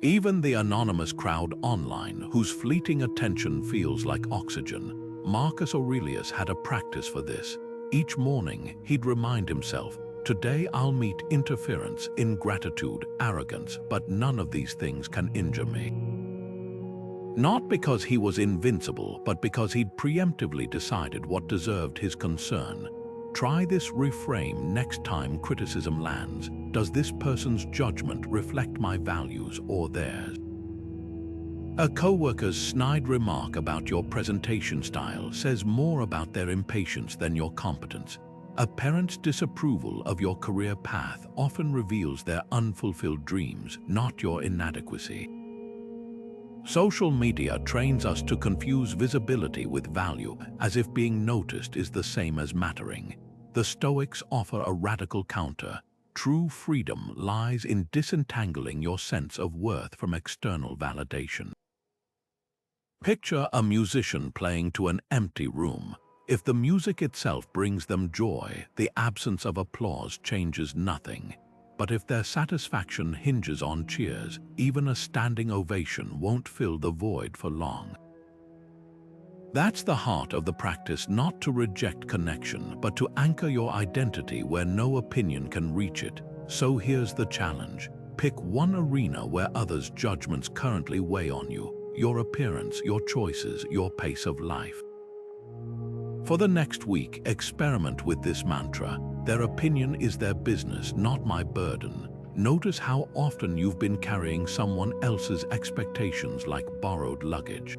Even the anonymous crowd online whose fleeting attention feels like oxygen. Marcus Aurelius had a practice for this. Each morning, he'd remind himself, today I'll meet interference, ingratitude, arrogance, but none of these things can injure me. Not because he was invincible, but because he'd preemptively decided what deserved his concern. Try this reframe next time criticism lands. Does this person's judgment reflect my values or theirs? A coworker's snide remark about your presentation style says more about their impatience than your competence. A parent's disapproval of your career path often reveals their unfulfilled dreams, not your inadequacy. Social media trains us to confuse visibility with value, as if being noticed is the same as mattering. The Stoics offer a radical counter. True freedom lies in disentangling your sense of worth from external validation. Picture a musician playing to an empty room. If the music itself brings them joy, the absence of applause changes nothing. But if their satisfaction hinges on cheers, even a standing ovation won't fill the void for long. That's the heart of the practice, not to reject connection, but to anchor your identity where no opinion can reach it. So here's the challenge. Pick one arena where others' judgments currently weigh on you. Your appearance, your choices, your pace of life. For the next week, experiment with this mantra. Their opinion is their business, not my burden. Notice how often you've been carrying someone else's expectations like borrowed luggage.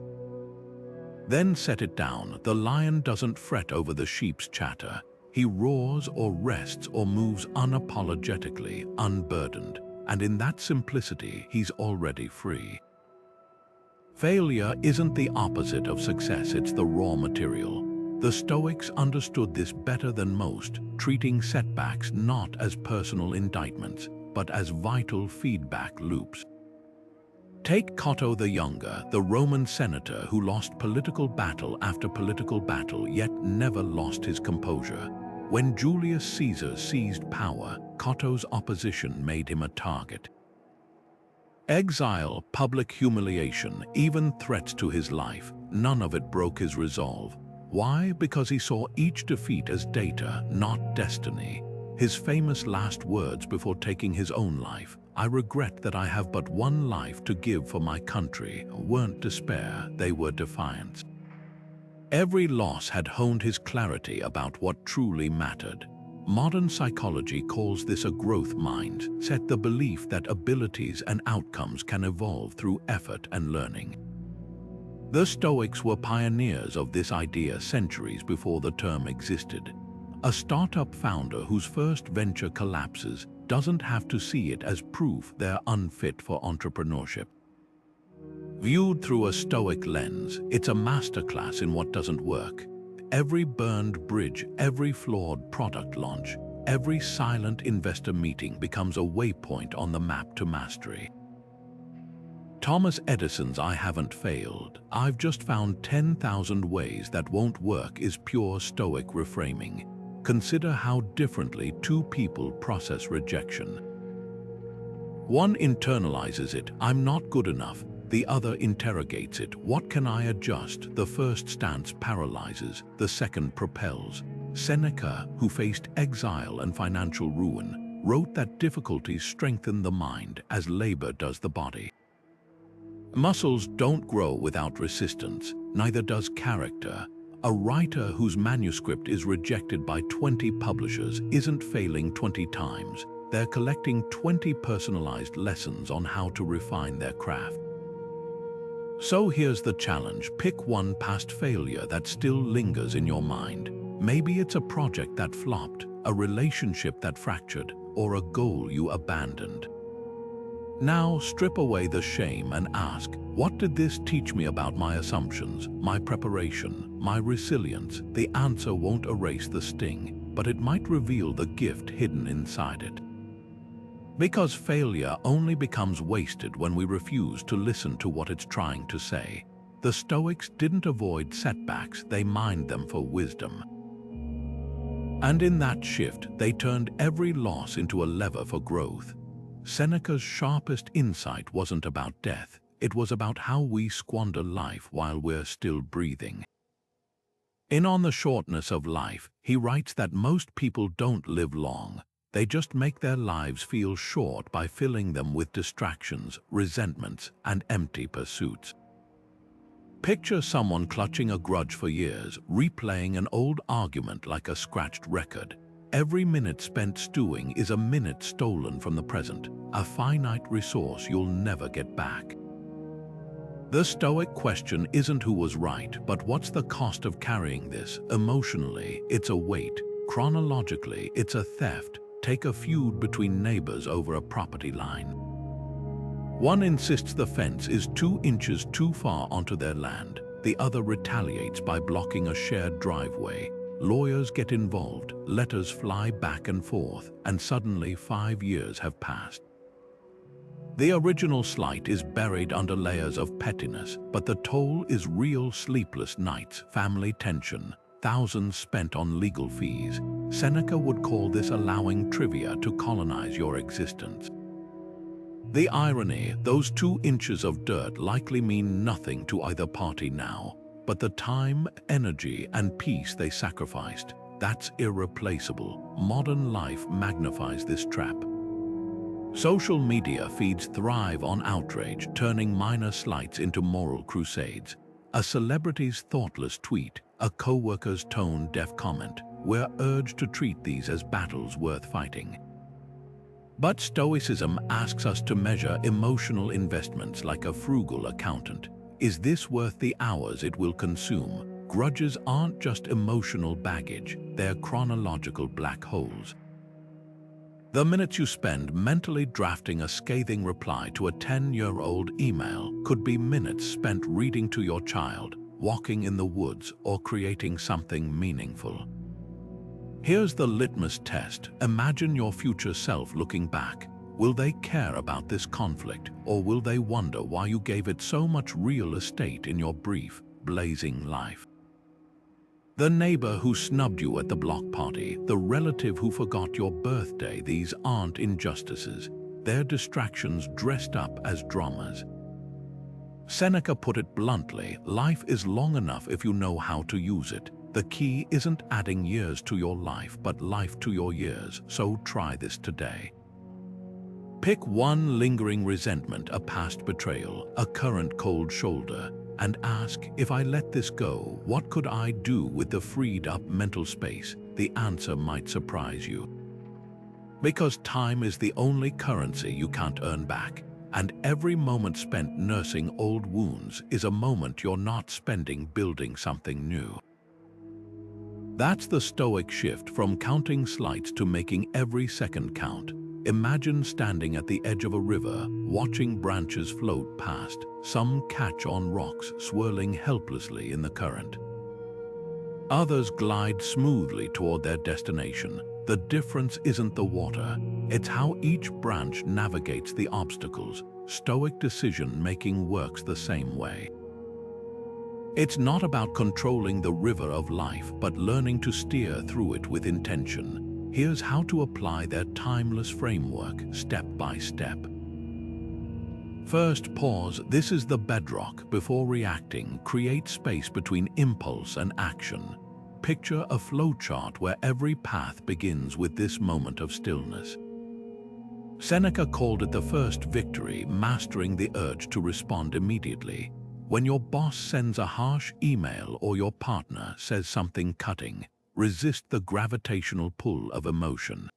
Then set it down. The lion doesn't fret over the sheep's chatter. He roars or rests or moves unapologetically, unburdened. And in that simplicity, he's already free. Failure isn't the opposite of success, it's the raw material. The Stoics understood this better than most, treating setbacks not as personal indictments, but as vital feedback loops. Take Cato the Younger, the Roman senator who lost political battle after political battle, yet never lost his composure. When Julius Caesar seized power, Cato's opposition made him a target. Exile, public humiliation, even threats to his life, none of it broke his resolve. Why? Because he saw each defeat as data, not destiny. His famous last words before taking his own life, "I regret that I have but one life to give for my country," weren't despair, they were defiance. Every loss had honed his clarity about what truly mattered. Modern psychology calls this a growth mindset, the belief that abilities and outcomes can evolve through effort and learning. The Stoics were pioneers of this idea centuries before the term existed. A startup founder whose first venture collapses doesn't have to see it as proof they're unfit for entrepreneurship. Viewed through a Stoic lens, it's a masterclass in what doesn't work. Every burned bridge, every flawed product launch, every silent investor meeting becomes a waypoint on the map to mastery. Thomas Edison's "I haven't failed, I've just found 10,000 ways that won't work" is pure Stoic reframing. Consider how differently two people process rejection. One internalizes it, "I'm not good enough." The other interrogates it, "What can I adjust?" The first stance paralyzes, the second propels. Seneca, who faced exile and financial ruin, wrote that difficulties strengthen the mind as labor does the body. Muscles don't grow without resistance, neither does character. A writer whose manuscript is rejected by 20 publishers isn't failing 20 times. They're collecting 20 personalized lessons on how to refine their craft. So here's the challenge. Pick one past failure that still lingers in your mind. Maybe it's a project that flopped, a relationship that fractured, or a goal you abandoned. Now strip away the shame and ask, what did this teach me about my assumptions, my preparation, my resilience? The answer won't erase the sting, but it might reveal the gift hidden inside it. Because failure only becomes wasted when we refuse to listen to what it's trying to say. The Stoics didn't avoid setbacks, they mined them for wisdom. And in that shift, they turned every loss into a lever for growth. Seneca's sharpest insight wasn't about death, it was about how we squander life while we're still breathing. In On the Shortness of Life, he writes that most people don't live long. They just make their lives feel short by filling them with distractions, resentments, and empty pursuits. Picture someone clutching a grudge for years, replaying an old argument like a scratched record. Every minute spent stewing is a minute stolen from the present, a finite resource you'll never get back. The Stoic question isn't who was right, but what's the cost of carrying this? Emotionally, it's a weight. Chronologically, it's a theft. Take a feud between neighbors over a property line. One insists the fence is 2 inches too far onto their land. The other retaliates by blocking a shared driveway. Lawyers get involved, letters fly back and forth, and suddenly 5 years have passed. The original slight is buried under layers of pettiness, but the toll is real sleepless nights, family tension, thousands spent on legal fees. Seneca would call this allowing trivia to colonize your existence. The irony, those 2 inches of dirt likely mean nothing to either party now, but the time, energy, and peace they sacrificed, that's irreplaceable. Modern life magnifies this trap. Social media feeds thrive on outrage, turning minor slights into moral crusades. A celebrity's thoughtless tweet, a co-worker's tone-deaf comment, we're urged to treat these as battles worth fighting. But Stoicism asks us to measure emotional investments like a frugal accountant. Is this worth the hours it will consume? Grudges aren't just emotional baggage, they're chronological black holes. The minutes you spend mentally drafting a scathing reply to a 10-year-old email could be minutes spent reading to your child, walking in the woods, or creating something meaningful. Here's the litmus test. Imagine your future self looking back. Will they care about this conflict, or will they wonder why you gave it so much real estate in your brief, blazing life? The neighbor who snubbed you at the block party, the relative who forgot your birthday, these aren't injustices. They're distractions dressed up as dramas. Seneca put it bluntly, life is long enough if you know how to use it. The key isn't adding years to your life, but life to your years, so try this today. Pick one lingering resentment, a past betrayal, a current cold shoulder, and ask, if I let this go, what could I do with the freed up mental space? The answer might surprise you. Because time is the only currency you can't earn back, and every moment spent nursing old wounds is a moment you're not spending building something new. That's the Stoic shift from counting slights to making every second count. Imagine standing at the edge of a river, watching branches float past, some catch on rocks swirling helplessly in the current. Others glide smoothly toward their destination. The difference isn't the water, it's how each branch navigates the obstacles. Stoic decision-making works the same way. It's not about controlling the river of life, but learning to steer through it with intention. Here's how to apply their timeless framework, step by step. First, pause. This is the bedrock. Before reacting, create space between impulse and action. Picture a flowchart where every path begins with this moment of stillness. Seneca called it the first victory, mastering the urge to respond immediately. When your boss sends a harsh email or your partner says something cutting, resist the gravitational pull of emotion.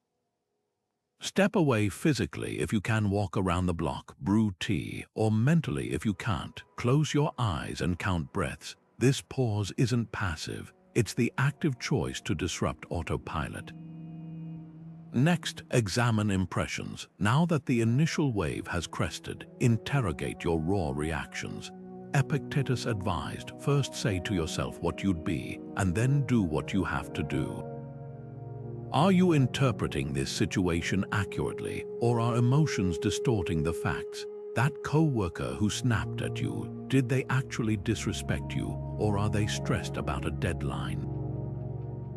Step away physically if you can, walk around the block, brew tea, or mentally if you can't, close your eyes and count breaths. This pause isn't passive, it's the active choice to disrupt autopilot. Next, examine impressions. Now that the initial wave has crested, interrogate your raw reactions. Epictetus advised, first say to yourself what you'd be, and then do what you have to do. Are you interpreting this situation accurately, or are emotions distorting the facts? That co-worker who snapped at you, did they actually disrespect you, or are they stressed about a deadline?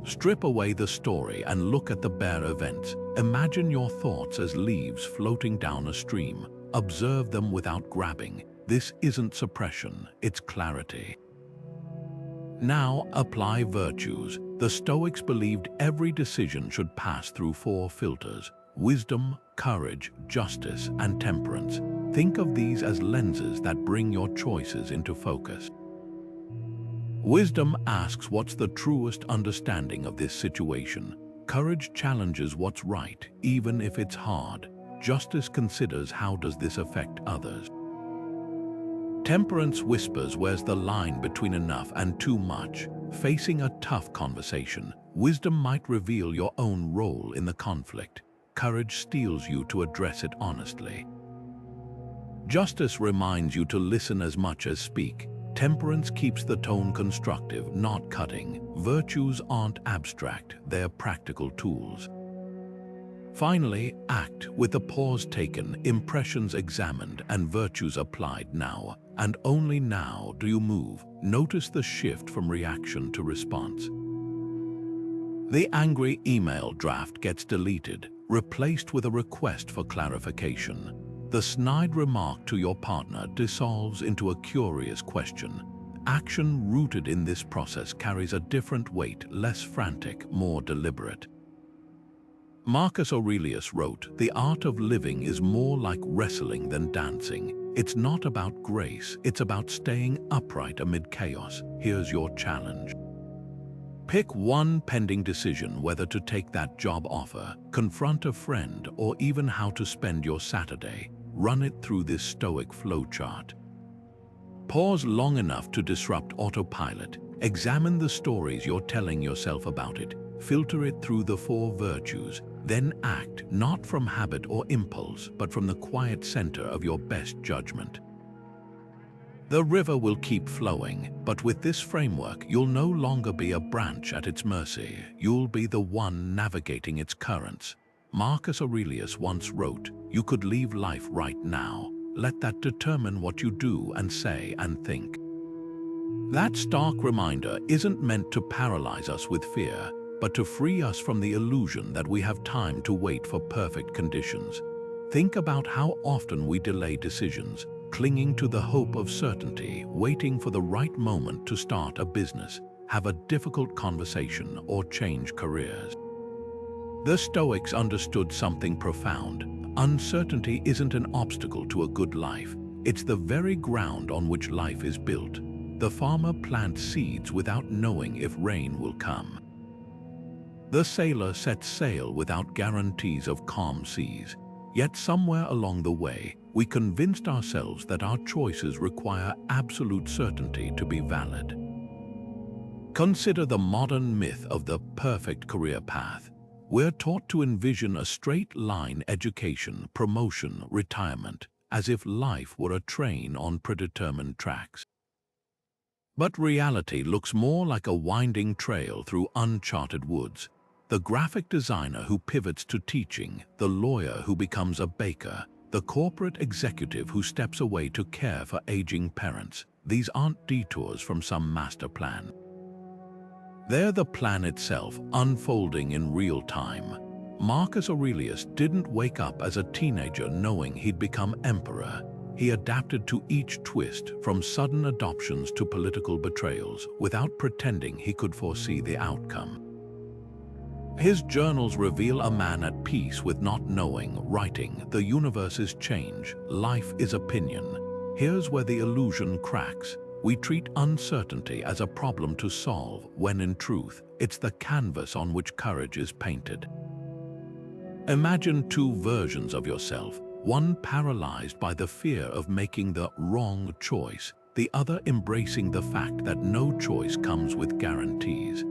Strip away the story and look at the bare events. Imagine your thoughts as leaves floating down a stream. Observe them without grabbing. This isn't suppression, it's clarity. Now apply virtues. The Stoics believed every decision should pass through 4 filters: wisdom, courage, justice, and temperance. Think of these as lenses that bring your choices into focus. Wisdom asks what's the truest understanding of this situation. Courage challenges what's right, even if it's hard. Justice considers how does this affect others. Temperance whispers where's the line between enough and too much. Facing a tough conversation, wisdom might reveal your own role in the conflict. Courage steels you to address it honestly. Justice reminds you to listen as much as speak. Temperance keeps the tone constructive, not cutting. Virtues aren't abstract, they're practical tools. Finally, act with a pause taken, impressions examined, and virtues applied. Now, and only now, do you move. Notice the shift from reaction to response. The angry email draft gets deleted, replaced with a request for clarification. The snide remark to your partner dissolves into a curious question. Action rooted in this process carries a different weight, less frantic, more deliberate. Marcus Aurelius wrote, "The art of living is more like wrestling than dancing. It's not about grace, it's about staying upright amid chaos." Here's your challenge. Pick one pending decision, whether to take that job offer, confront a friend, or even how to spend your Saturday. Run it through this Stoic flowchart. Pause long enough to disrupt autopilot. Examine the stories you're telling yourself about it. Filter it through the 4 virtues. Then act, not from habit or impulse, but from the quiet center of your best judgment. The river will keep flowing, but with this framework, you'll no longer be a branch at its mercy. You'll be the one navigating its currents. Marcus Aurelius once wrote, "You could leave life right now. Let that determine what you do and say and think." That stark reminder isn't meant to paralyze us with fear, but to free us from the illusion that we have time to wait for perfect conditions. Think about how often we delay decisions, clinging to the hope of certainty, waiting for the right moment to start a business, have a difficult conversation, or change careers. The Stoics understood something profound. Uncertainty isn't an obstacle to a good life. It's the very ground on which life is built. The farmer plants seeds without knowing if rain will come. The sailor sets sail without guarantees of calm seas. Yet somewhere along the way, we convinced ourselves that our choices require absolute certainty to be valid. Consider the modern myth of the perfect career path. We're taught to envision a straight-line education, promotion, retirement, as if life were a train on predetermined tracks. But reality looks more like a winding trail through uncharted woods. The graphic designer who pivots to teaching, the lawyer who becomes a baker, the corporate executive who steps away to care for aging parents. These aren't detours from some master plan. They're the plan itself, unfolding in real time. Marcus Aurelius didn't wake up as a teenager knowing he'd become emperor. He adapted to each twist, from sudden adoptions to political betrayals, without pretending he could foresee the outcome. His journals reveal a man at peace with not knowing, writing, "The universe is change, life is opinion." Here's where the illusion cracks. We treat uncertainty as a problem to solve, when in truth, it's the canvas on which courage is painted. Imagine 2 versions of yourself, one paralyzed by the fear of making the wrong choice, the other embracing the fact that no choice comes with guarantees.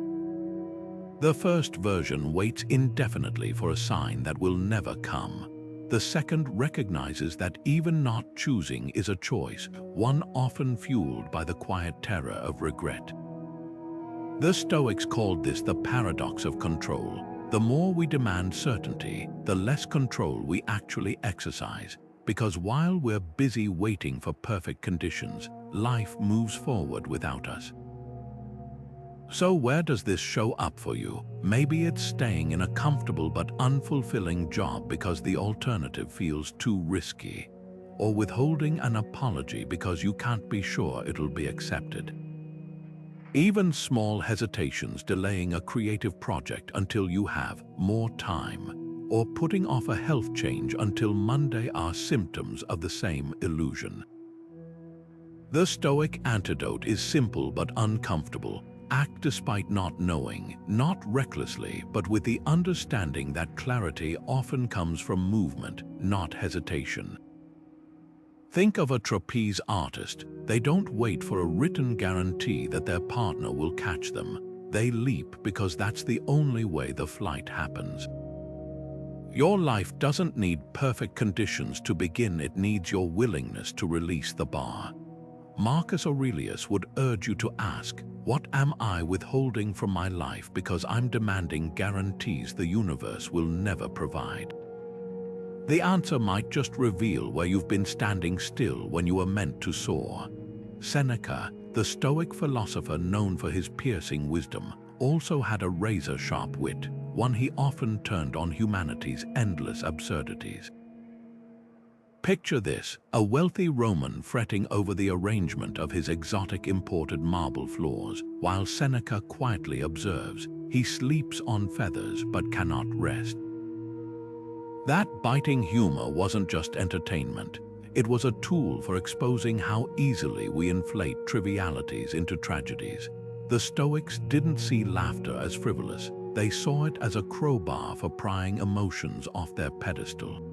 The first version waits indefinitely for a sign that will never come. The second recognizes that even not choosing is a choice, one often fueled by the quiet terror of regret. The Stoics called this the paradox of control. The more we demand certainty, the less control we actually exercise, because while we're busy waiting for perfect conditions, life moves forward without us. So where does this show up for you? Maybe it's staying in a comfortable but unfulfilling job because the alternative feels too risky, or withholding an apology because you can't be sure it'll be accepted. Even small hesitations, delaying a creative project until you have more time, or putting off a health change until Monday are symptoms of the same illusion. The Stoic antidote is simple but uncomfortable. Act despite not knowing, not recklessly, but with the understanding that clarity often comes from movement, not hesitation. Think of a trapeze artist. They don't wait for a written guarantee that their partner will catch them. They leap because that's the only way the flight happens. Your life doesn't need perfect conditions to begin, it needs your willingness to release the bar. Marcus Aurelius would urge you to ask, what am I withholding from my life because I'm demanding guarantees the universe will never provide? The answer might just reveal where you've been standing still when you were meant to soar. Seneca, the Stoic philosopher known for his piercing wisdom, also had a razor-sharp wit, one he often turned on humanity's endless absurdities. Picture this, a wealthy Roman fretting over the arrangement of his exotic imported marble floors, while Seneca quietly observes, he sleeps on feathers but cannot rest. That biting humor wasn't just entertainment. It was a tool for exposing how easily we inflate trivialities into tragedies. The Stoics didn't see laughter as frivolous. They saw it as a crowbar for prying emotions off their pedestal.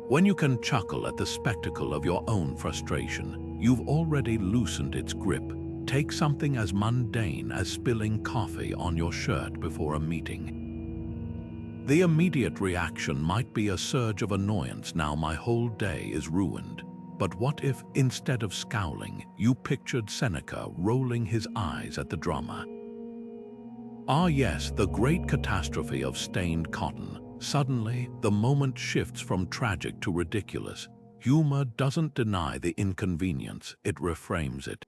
When you can chuckle at the spectacle of your own frustration, you've already loosened its grip. Take something as mundane as spilling coffee on your shirt before a meeting. The immediate reaction might be a surge of annoyance. Now my whole day is ruined. But what if, instead of scowling, you pictured Seneca rolling his eyes at the drama? Ah yes, the great catastrophe of stained cotton. Suddenly, the moment shifts from tragic to ridiculous. Humor doesn't deny the inconvenience, it reframes it.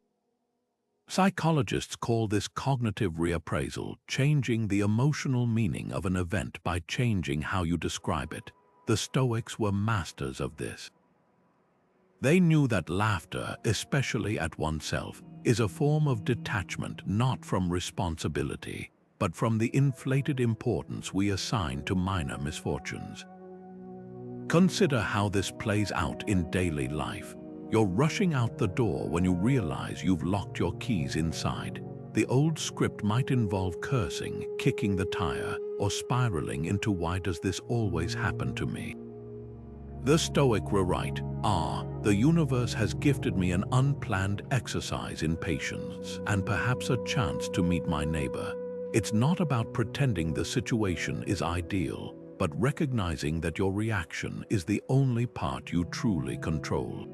Psychologists call this cognitive reappraisal, changing the emotional meaning of an event by changing how you describe it. The Stoics were masters of this. They knew that laughter, especially at oneself, is a form of detachment not from responsibility, but from the inflated importance we assign to minor misfortunes. Consider how this plays out in daily life. You're rushing out the door when you realize you've locked your keys inside. The old script might involve cursing, kicking the tire, or spiraling into "why does this always happen to me?" The Stoic were right. The universe has gifted me an unplanned exercise in patience, and perhaps a chance to meet my neighbor. It's not about pretending the situation is ideal, but recognizing that your reaction is the only part you truly control.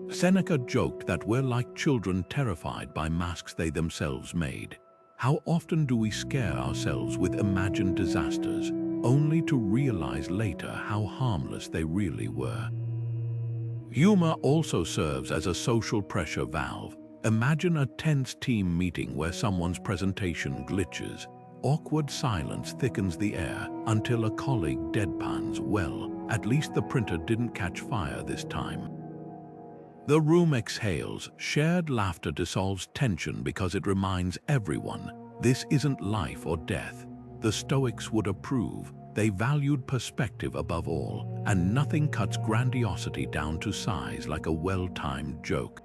Seneca joked that we're like children terrified by masks they themselves made. How often do we scare ourselves with imagined disasters, only to realize later how harmless they really were? Humor also serves as a social pressure valve. Imagine a tense team meeting where someone's presentation glitches. Awkward silence thickens the air until a colleague deadpans, "Well, at least the printer didn't catch fire this time." The room exhales. Shared laughter dissolves tension because it reminds everyone, this isn't life or death. The Stoics would approve. They valued perspective above all, and nothing cuts grandiosity down to size like a well-timed joke.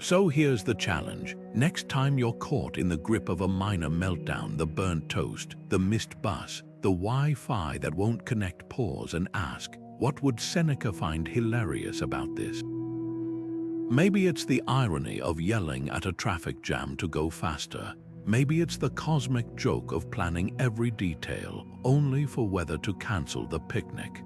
So here's the challenge. Next time you're caught in the grip of a minor meltdown, the burnt toast, the missed bus, the Wi-Fi that won't connect, pause and ask, what would Seneca find hilarious about this? Maybe it's the irony of yelling at a traffic jam to go faster. Maybe it's the cosmic joke of planning every detail only for whether to cancel the picnic.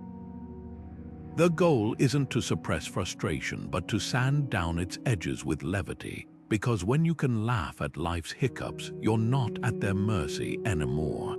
The goal isn't to suppress frustration, but to sand down its edges with levity, because when you can laugh at life's hiccups, you're not at their mercy anymore.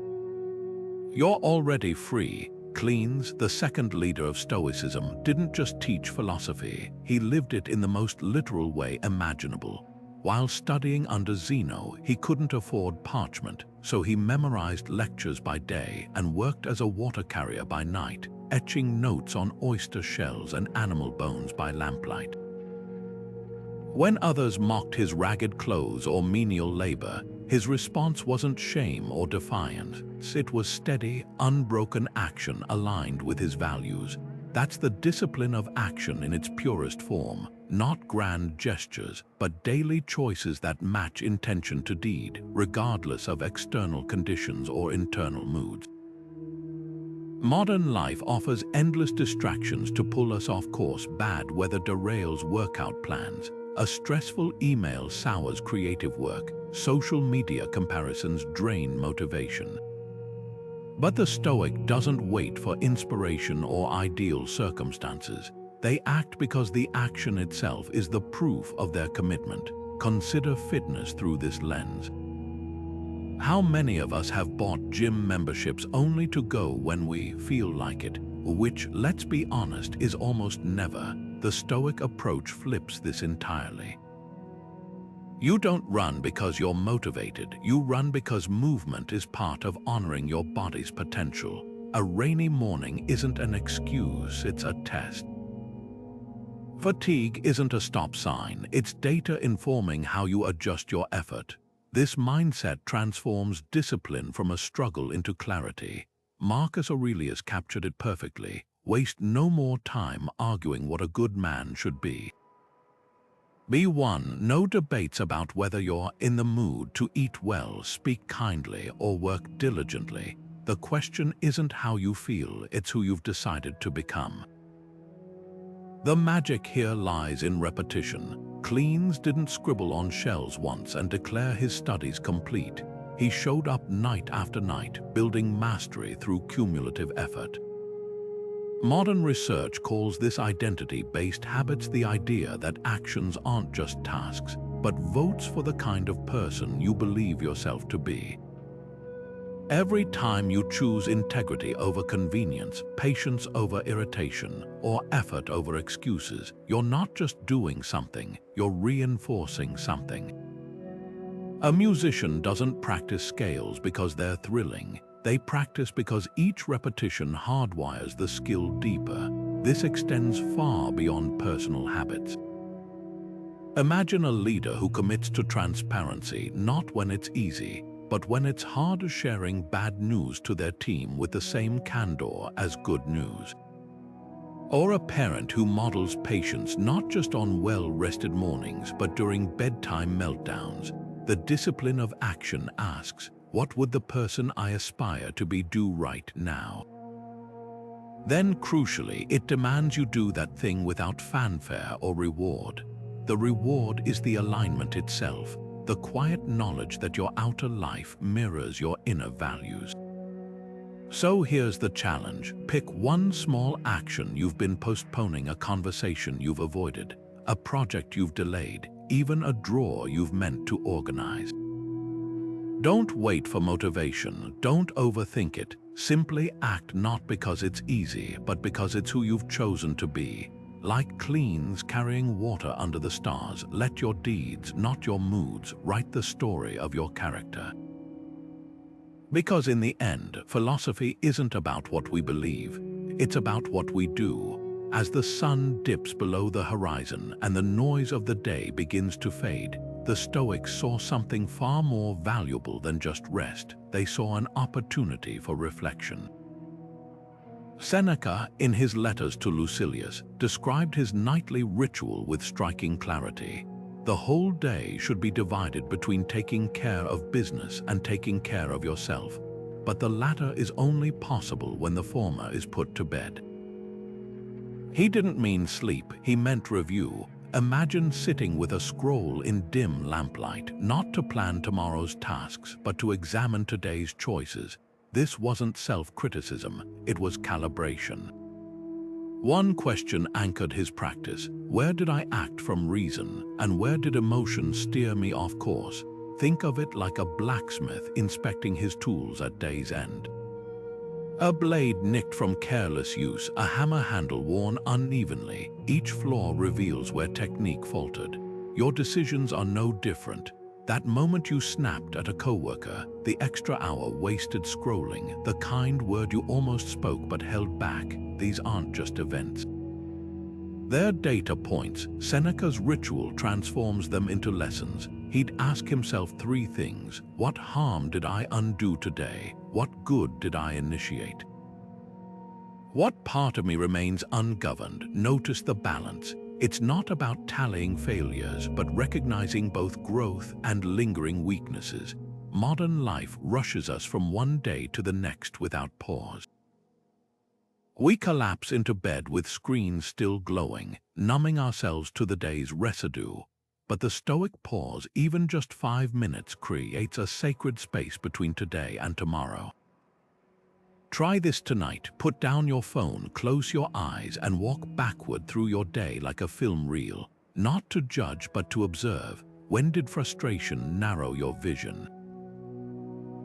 You're already free. Cleans, the second leader of Stoicism, didn't just teach philosophy, he lived it in the most literal way imaginable. While studying under Zeno, he couldn't afford parchment, so he memorized lectures by day and worked as a water carrier by night, etching notes on oyster shells and animal bones by lamplight. When others mocked his ragged clothes or menial labor, his response wasn't shame or defiance. It was steady, unbroken action aligned with his values. That's the discipline of action in its purest form, not grand gestures, but daily choices that match intention to deed, regardless of external conditions or internal moods. Modern life offers endless distractions to pull us off course. Bad weather derails workout plans. A stressful email sours creative work. Social media comparisons drain motivation. But the Stoic doesn't wait for inspiration or ideal circumstances. They act because the action itself is the proof of their commitment. Consider fitness through this lens. How many of us have bought gym memberships only to go when we feel like it, which, let's be honest, is almost never. The Stoic approach flips this entirely. You don't run because you're motivated. You run because movement is part of honoring your body's potential. A rainy morning isn't an excuse, it's a test. Fatigue isn't a stop sign, it's data informing how you adjust your effort. This mindset transforms discipline from a struggle into clarity. Marcus Aurelius captured it perfectly. Waste no more time arguing what a good man should be. B1. No debates about whether you're in the mood to eat well, speak kindly, or work diligently. The question isn't how you feel, it's who you've decided to become. The magic here lies in repetition. Cleans didn't scribble on shells once and declare his studies complete. He showed up night after night, building mastery through cumulative effort. Modern research calls this identity-based habits the idea that actions aren't just tasks, but votes for the kind of person you believe yourself to be. Every time you choose integrity over convenience, patience over irritation, or effort over excuses, you're not just doing something, you're reinforcing something. A musician doesn't practice scales because they're thrilling. They practice because each repetition hardwires the skill deeper. This extends far beyond personal habits. Imagine a leader who commits to transparency not when it's easy, but when it's hard, sharing bad news to their team with the same candor as good news. Or a parent who models patience not just on well-rested mornings, but during bedtime meltdowns. The discipline of action asks, what would the person I aspire to be do right now? Then, crucially, it demands you do that thing without fanfare or reward. The reward is the alignment itself, the quiet knowledge that your outer life mirrors your inner values. So here's the challenge. Pick one small action you've been postponing, a conversation you've avoided, a project you've delayed, even a drawer you've meant to organize. Don't wait for motivation, don't overthink it. Simply act, not because it's easy, but because it's who you've chosen to be. Like cleans carrying water under the stars, let your deeds, not your moods, write the story of your character. Because in the end, philosophy isn't about what we believe, it's about what we do. As the sun dips below the horizon and the noise of the day begins to fade, the Stoics saw something far more valuable than just rest. They saw an opportunity for reflection. Seneca, in his letters to Lucilius, described his nightly ritual with striking clarity. The whole day should be divided between taking care of business and taking care of yourself, but the latter is only possible when the former is put to bed. He didn't mean sleep, he meant review. Imagine sitting with a scroll in dim lamplight, not to plan tomorrow's tasks, but to examine today's choices. This wasn't self-criticism, it was calibration. One question anchored his practice: where did I act from reason, and where did emotion steer me off course? Think of it like a blacksmith inspecting his tools at day's end. A blade nicked from careless use, a hammer handle worn unevenly. Each flaw reveals where technique faltered. Your decisions are no different. That moment you snapped at a coworker, the extra hour wasted scrolling, the kind word you almost spoke but held back, these aren't just events. They're data points. Seneca's ritual transforms them into lessons. He'd ask himself three things: what harm did I undo today? What good did I initiate? What part of me remains ungoverned? Notice the balance. It's not about tallying failures, but recognizing both growth and lingering weaknesses. Modern life rushes us from one day to the next without pause. We collapse into bed with screens still glowing, numbing ourselves to the day's residue. But the Stoic pause, even just 5 minutes, creates a sacred space between today and tomorrow. Try this tonight. Put down your phone, close your eyes, and walk backward through your day like a film reel. Not to judge, but to observe. When did frustration narrow your vision?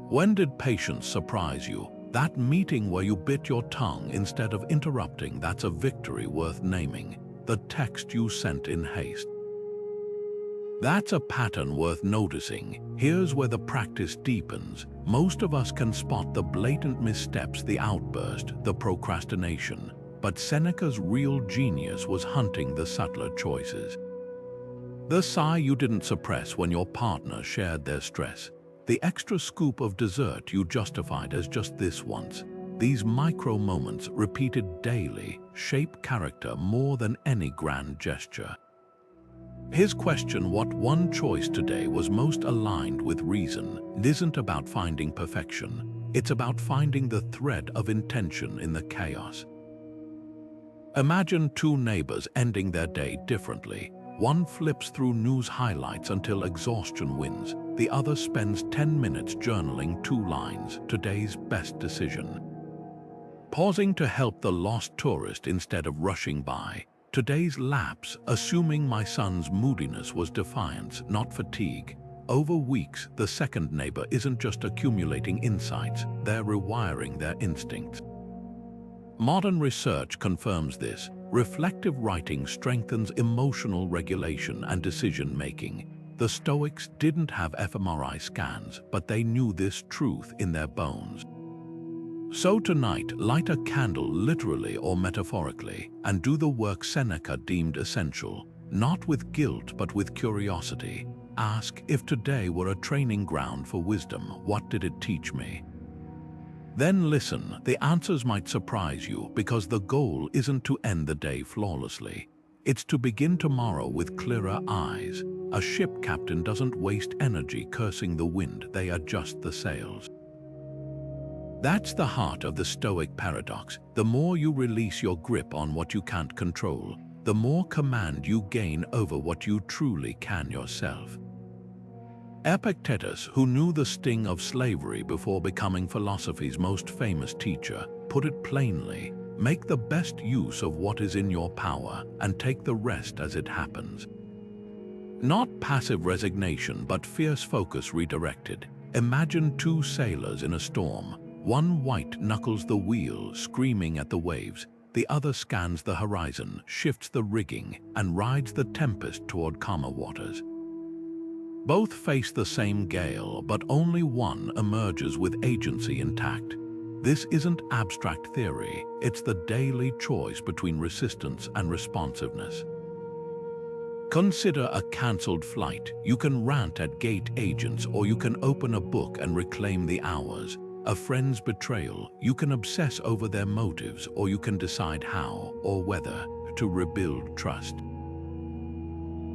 When did patience surprise you? That meeting where you bit your tongue instead of interrupting, that's a victory worth naming. The text you sent in haste. That's a pattern worth noticing. Here's where the practice deepens. Most of us can spot the blatant missteps, the outburst, the procrastination. But Seneca's real genius was hunting the subtler choices. The sigh you didn't suppress when your partner shared their stress. The extra scoop of dessert you justified as just this once. These micro moments, repeated daily, shape character more than any grand gesture. His question, what one choice today was most aligned with reason, isn't about finding perfection. It's about finding the thread of intention in the chaos. Imagine two neighbors ending their day differently. One flips through news highlights until exhaustion wins. The other spends 10 minutes journaling 2 lines, today's best decision. Pausing to help the lost tourist instead of rushing by. Today's lapse, assuming my son's moodiness was defiance, not fatigue. Over weeks, the second neighbor isn't just accumulating insights, they're rewiring their instincts. Modern research confirms this. Reflective writing strengthens emotional regulation and decision-making. The Stoics didn't have fMRI scans, but they knew this truth in their bones. So tonight, light a candle literally or metaphorically, and do the work Seneca deemed essential, not with guilt but with curiosity. Ask, if today were a training ground for wisdom, what did it teach me? Then listen. The answers might surprise you, because the goal isn't to end the day flawlessly. It's to begin tomorrow with clearer eyes. A ship captain doesn't waste energy cursing the wind, they adjust the sails. That's the heart of the Stoic paradox. The more you release your grip on what you can't control, the more command you gain over what you truly can yourself. Epictetus, who knew the sting of slavery before becoming philosophy's most famous teacher, put it plainly: make the best use of what is in your power and take the rest as it happens. Not passive resignation, but fierce focus redirected. Imagine two sailors in a storm. One white knuckles the wheel, screaming at the waves. The other scans the horizon, shifts the rigging, and rides the tempest toward calmer waters. Both face the same gale, but only one emerges with agency intact. This isn't abstract theory, it's the daily choice between resistance and responsiveness. Consider a cancelled flight. You can rant at gate agents, or you can open a book and reclaim the hours. A friend's betrayal, you can obsess over their motives, or you can decide how or whether to rebuild trust.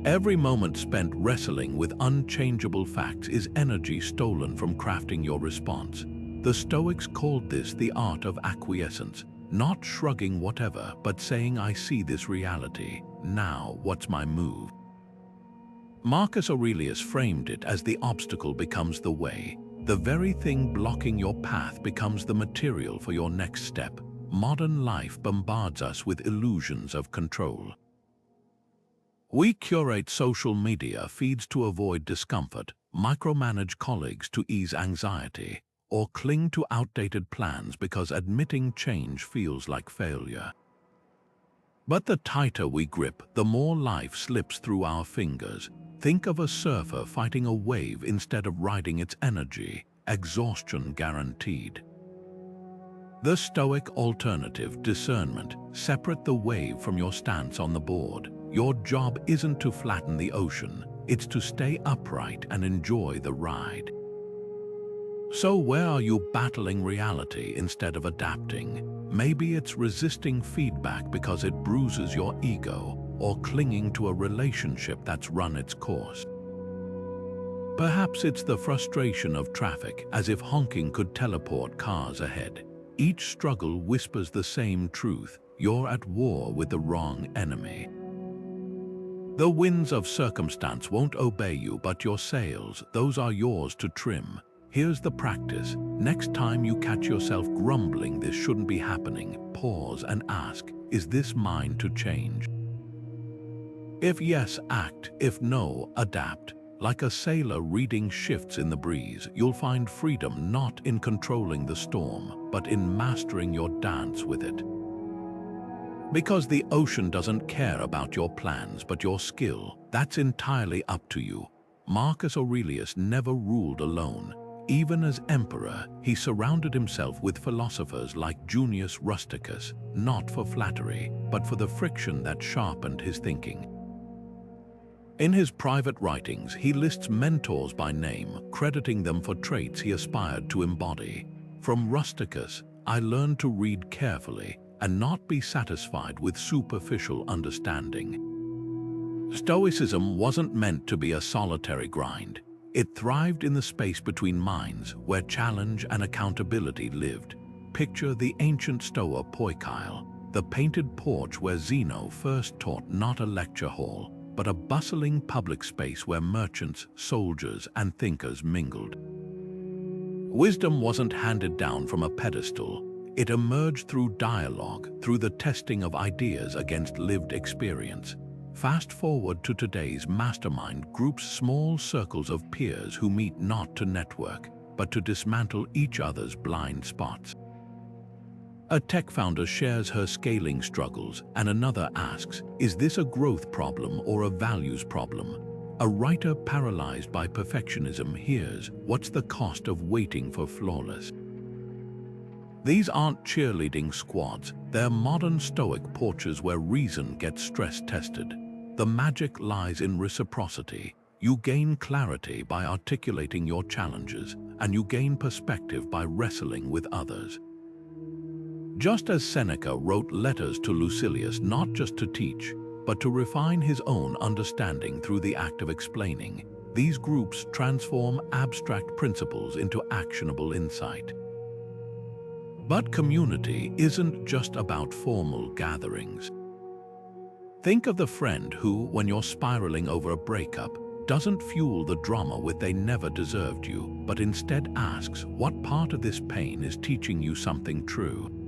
Every moment spent wrestling with unchangeable facts is energy stolen from crafting your response. The Stoics called this the art of acquiescence, not shrugging whatever, but saying, I see this reality. now what's my move? Marcus Aurelius framed it as the obstacle becomes the way. The very thing blocking your path becomes the material for your next step. Modern life bombards us with illusions of control. We curate social media feeds to avoid discomfort, micromanage colleagues to ease anxiety, or cling to outdated plans because admitting change feels like failure. But the tighter we grip, the more life slips through our fingers. Think of a surfer fighting a wave instead of riding its energy, exhaustion guaranteed. The Stoic alternative, discernment, separate the wave from your stance on the board. Your job isn't to flatten the ocean, it's to stay upright and enjoy the ride. So where are you battling reality instead of adapting? Maybe it's resisting feedback because it bruises your ego, or clinging to a relationship that's run its course. Perhaps it's the frustration of traffic, as if honking could teleport cars ahead. Each struggle whispers the same truth: you're at war with the wrong enemy. The winds of circumstance won't obey you, but your sails, those are yours to trim. Here's the practice. Next time you catch yourself grumbling this shouldn't be happening, pause and ask, is this mine to change? If yes, act. If no, adapt. Like a sailor reading shifts in the breeze, you'll find freedom not in controlling the storm, but in mastering your dance with it. Because the ocean doesn't care about your plans, but your skill. That's entirely up to you. Marcus Aurelius never ruled alone. Even as emperor, he surrounded himself with philosophers like Junius Rusticus, not for flattery, but for the friction that sharpened his thinking. In his private writings, he lists mentors by name, crediting them for traits he aspired to embody. From Rusticus, I learned to read carefully and not be satisfied with superficial understanding. Stoicism wasn't meant to be a solitary grind. It thrived in the space between minds, where challenge and accountability lived. Picture the ancient Stoa Poikile, the painted porch where Zeno first taught, not a lecture hall, but a bustling public space where merchants, soldiers, and thinkers mingled. Wisdom wasn't handed down from a pedestal. It emerged through dialogue, through the testing of ideas against lived experience. Fast forward to today's mastermind groups, small circles of peers who meet not to network, but to dismantle each other's blind spots. A tech founder shares her scaling struggles, and another asks, is this a growth problem or a values problem? A writer paralyzed by perfectionism hears, what's the cost of waiting for flawless? These aren't cheerleading squads, they're modern Stoic porches where reason gets stress-tested. The magic lies in reciprocity. You gain clarity by articulating your challenges, and you gain perspective by wrestling with others. Just as Seneca wrote letters to Lucilius not just to teach, but to refine his own understanding through the act of explaining, these groups transform abstract principles into actionable insight. But community isn't just about formal gatherings. Think of the friend who, when you're spiraling over a breakup, doesn't fuel the drama with "they never deserved you," but instead asks, what part of this pain is teaching you something true?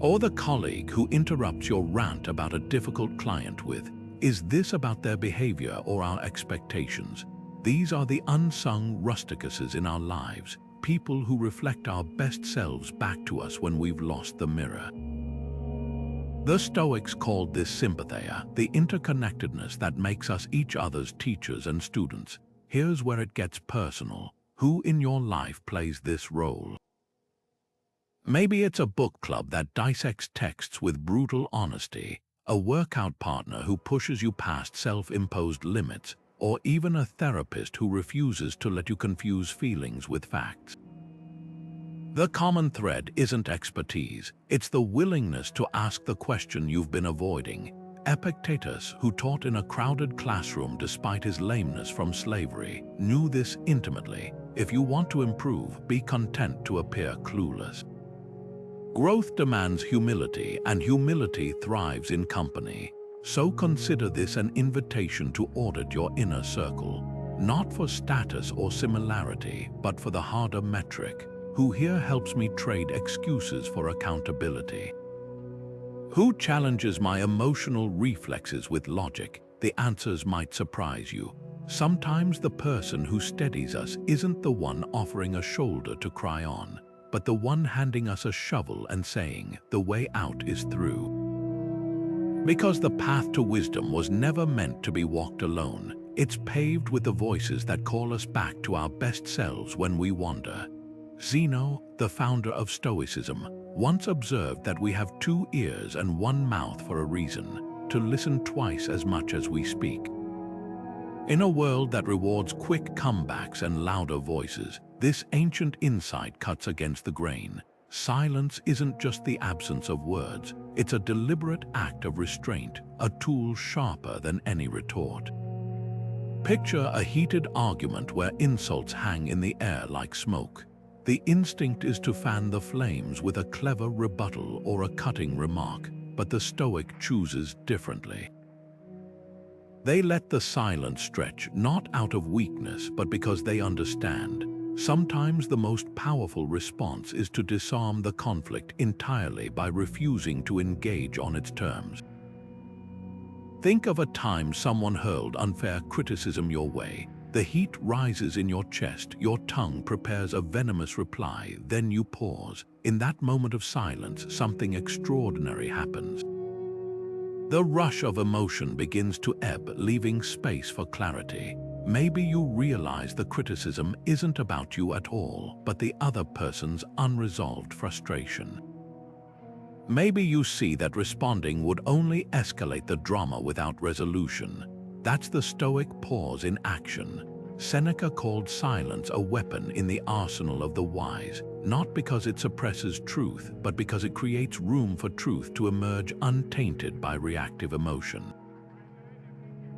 Or the colleague who interrupts your rant about a difficult client with, is this about their behavior or our expectations? These are the unsung rusticuses in our lives, people who reflect our best selves back to us when we've lost the mirror. The Stoics called this sympatheia, the interconnectedness that makes us each other's teachers and students. Here's where it gets personal. Who in your life plays this role? Maybe it's a book club that dissects texts with brutal honesty, a workout partner who pushes you past self-imposed limits, or even a therapist who refuses to let you confuse feelings with facts. The common thread isn't expertise, it's the willingness to ask the question you've been avoiding. Epictetus, who taught in a crowded classroom despite his lameness from slavery, knew this intimately. If you want to improve, be content to appear clueless. Growth demands humility, and humility thrives in company. So consider this an invitation to audit your inner circle, not for status or similarity, but for the harder metric. Who here helps me trade excuses for accountability? Who challenges my emotional reflexes with logic? The answers might surprise you. Sometimes the person who steadies us isn't the one offering a shoulder to cry on, but the one handing us a shovel and saying, the way out is through. Because the path to wisdom was never meant to be walked alone. It's paved with the voices that call us back to our best selves when we wander. Zeno, the founder of Stoicism, once observed that we have 2 ears and 1 mouth for a reason, to listen twice as much as we speak. In a world that rewards quick comebacks and louder voices, this ancient insight cuts against the grain. Silence isn't just the absence of words, it's a deliberate act of restraint, a tool sharper than any retort. Picture a heated argument where insults hang in the air like smoke. The instinct is to fan the flames with a clever rebuttal or a cutting remark, but the Stoic chooses differently. They let the silence stretch, not out of weakness, but because they understand. Sometimes the most powerful response is to disarm the conflict entirely by refusing to engage on its terms. Think of a time someone hurled unfair criticism your way. The heat rises in your chest, your tongue prepares a venomous reply, then you pause. In that moment of silence, something extraordinary happens. The rush of emotion begins to ebb, leaving space for clarity. Maybe you realize the criticism isn't about you at all, but the other person's unresolved frustration. Maybe you see that responding would only escalate the drama without resolution. That's the Stoic pause in action. Seneca called silence a weapon in the arsenal of the wise, not because it suppresses truth, but because it creates room for truth to emerge untainted by reactive emotion.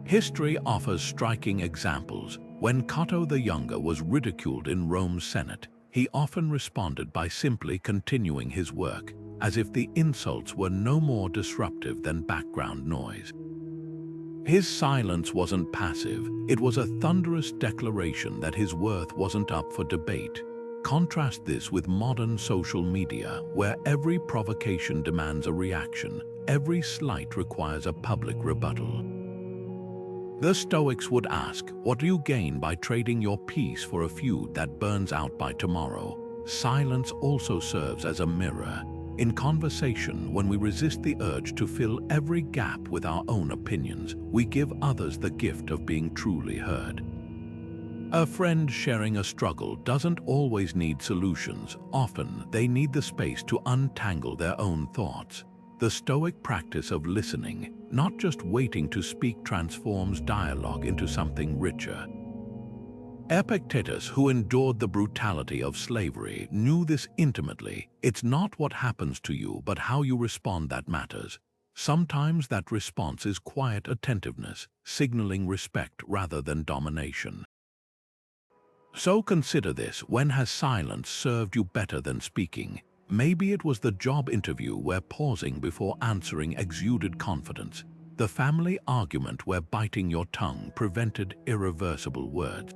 History offers striking examples. When Cato the Younger was ridiculed in Rome's Senate, he often responded by simply continuing his work, as if the insults were no more disruptive than background noise. His silence wasn't passive, it was a thunderous declaration that his worth wasn't up for debate. Contrast this with modern social media, where every provocation demands a reaction, every slight requires a public rebuttal. The Stoics would ask, what do you gain by trading your peace for a feud that burns out by tomorrow? Silence also serves as a mirror. In conversation, when we resist the urge to fill every gap with our own opinions, we give others the gift of being truly heard. A friend sharing a struggle doesn't always need solutions. Often, they need the space to untangle their own thoughts. The Stoic practice of listening, not just waiting to speak, transforms dialogue into something richer. Epictetus, who endured the brutality of slavery, knew this intimately. It's not what happens to you, but how you respond that matters. Sometimes that response is quiet attentiveness, signaling respect rather than domination. So consider this: when has silence served you better than speaking? Maybe it was the job interview where pausing before answering exuded confidence, the family argument where biting your tongue prevented irreversible words.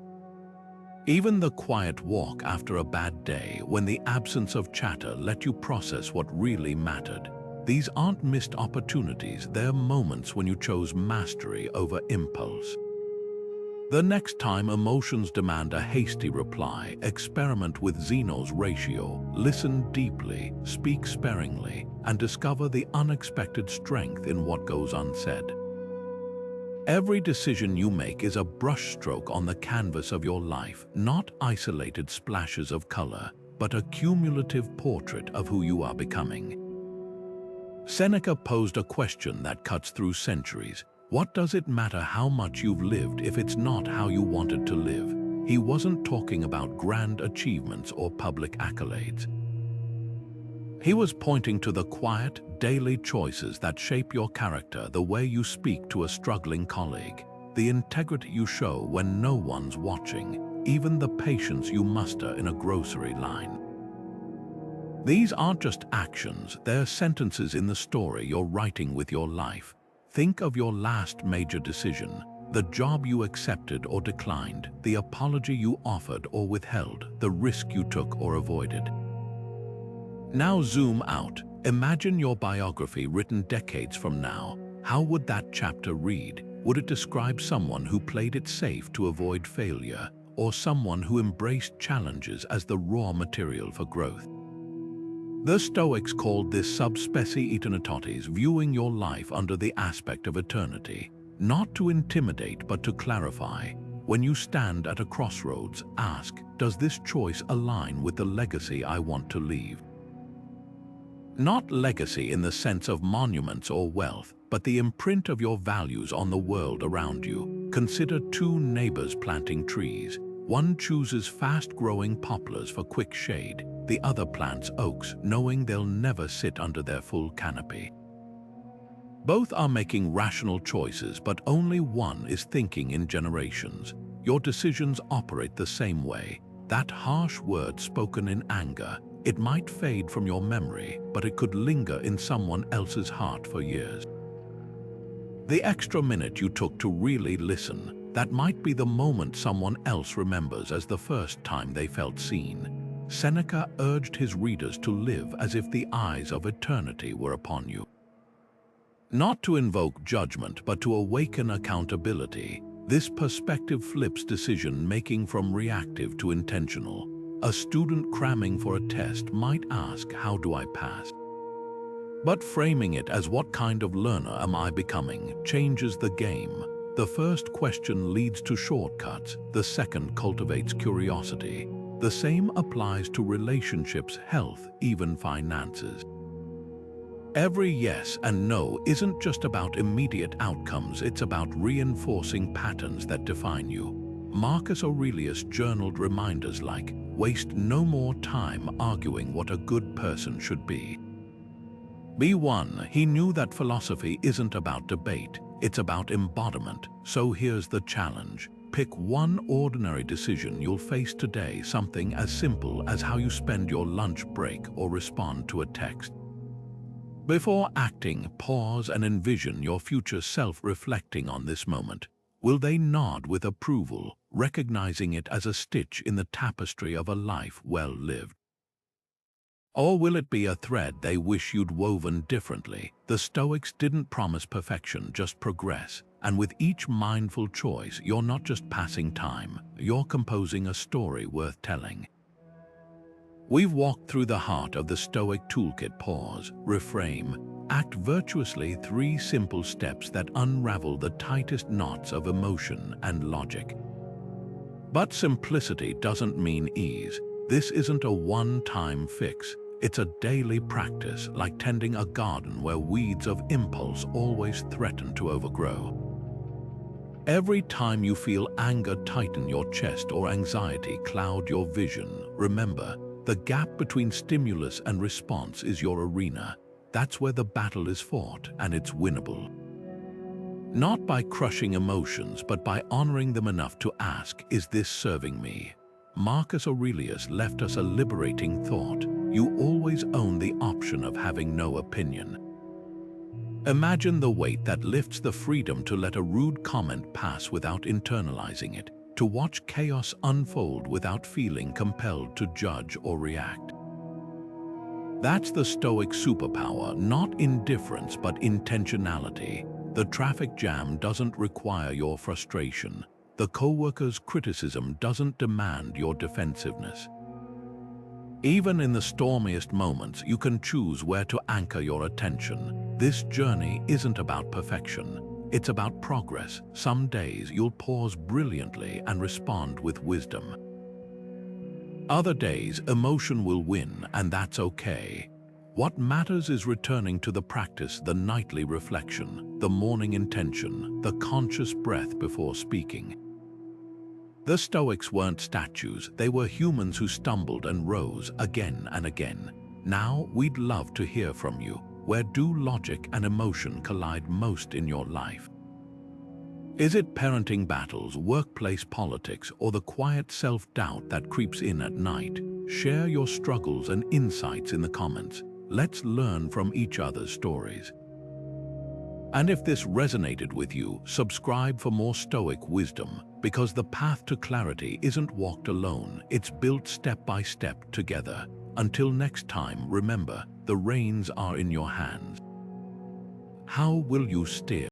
Even the quiet walk after a bad day, when the absence of chatter let you process what really mattered. These aren't missed opportunities, they're moments when you chose mastery over impulse. The next time emotions demand a hasty reply, experiment with Zeno's ratio. Listen deeply, speak sparingly, and discover the unexpected strength in what goes unsaid. Every decision you make is a brushstroke on the canvas of your life, not isolated splashes of color, but a cumulative portrait of who you are becoming. Seneca posed a question that cuts through centuries. What does it matter how much you've lived if it's not how you wanted to live? He wasn't talking about grand achievements or public accolades. He was pointing to the quiet, daily choices that shape your character, the way you speak to a struggling colleague, the integrity you show when no one's watching, even the patience you muster in a grocery line. These aren't just actions, they're sentences in the story you're writing with your life. Think of your last major decision, the job you accepted or declined, the apology you offered or withheld, the risk you took or avoided. Now zoom out. Imagine your biography written decades from now. How would that chapter read? Would it describe someone who played it safe to avoid failure, or someone who embraced challenges as the raw material for growth? The Stoics called this subspecie eternitatis, viewing your life under the aspect of eternity, not to intimidate but to clarify. When you stand at a crossroads, ask, does this choice align with the legacy I want to leave? Not legacy in the sense of monuments or wealth, but the imprint of your values on the world around you. Consider two neighbors planting trees. One chooses fast-growing poplars for quick shade. The other plants oaks, knowing they'll never sit under their full canopy. Both are making rational choices, but only one is thinking in generations. Your decisions operate the same way. That harsh word spoken in anger, it might fade from your memory, but it could linger in someone else's heart for years. The extra minute you took to really listen, that might be the moment someone else remembers as the first time they felt seen. Seneca urged his readers to live as if the eyes of eternity were upon you. Not to invoke judgment, but to awaken accountability. This perspective flips decision-making from reactive to intentional. A student cramming for a test might ask, how do I pass? But framing it as what kind of learner am I becoming changes the game. The first question leads to shortcuts, the second cultivates curiosity. The same applies to relationships, health, even finances. Every yes and no isn't just about immediate outcomes, it's about reinforcing patterns that define you. Marcus Aurelius journaled reminders like, waste no more time arguing what a good person should be. Be one. He knew that philosophy isn't about debate, it's about embodiment. So here's the challenge. Pick one ordinary decision you'll face today, something as simple as how you spend your lunch break or respond to a text. Before acting, pause and envision your future self reflecting on this moment. Will they nod with approval, recognizing it as a stitch in the tapestry of a life well lived? Or will it be a thread they wish you'd woven differently? The Stoics didn't promise perfection, just progress. And with each mindful choice, you're not just passing time, you're composing a story worth telling. We've walked through the heart of the Stoic Toolkit: pause, reframe, act virtuously, 3 simple steps that unravel the tightest knots of emotion and logic. But simplicity doesn't mean ease. This isn't a one-time fix. It's a daily practice, like tending a garden where weeds of impulse always threaten to overgrow. Every time you feel anger tighten your chest or anxiety cloud your vision, remember, the gap between stimulus and response is your arena. That's where the battle is fought, and it's winnable. Not by crushing emotions, but by honoring them enough to ask, is this serving me? Marcus Aurelius left us a liberating thought. You always own the option of having no opinion. Imagine the weight that lifts the freedom to let a rude comment pass without internalizing it, to watch chaos unfold without feeling compelled to judge or react. That's the Stoic superpower, not indifference but intentionality. The traffic jam doesn't require your frustration. The coworker's criticism doesn't demand your defensiveness. Even in the stormiest moments, you can choose where to anchor your attention. This journey isn't about perfection. It's about progress. Some days you'll pause brilliantly and respond with wisdom. Other days, emotion will win, and that's okay. What matters is returning to the practice, the nightly reflection, the morning intention, the conscious breath before speaking. The Stoics weren't statues, they were humans who stumbled and rose again and again. Now, we'd love to hear from you. Where do logic and emotion collide most in your life? Is it parenting battles, workplace politics, or the quiet self-doubt that creeps in at night? Share your struggles and insights in the comments. Let's learn from each other's stories. And if this resonated with you, subscribe for more Stoic wisdom, because the path to clarity isn't walked alone, it's built step by step together. Until next time, remember, the reins are in your hands. How will you steer?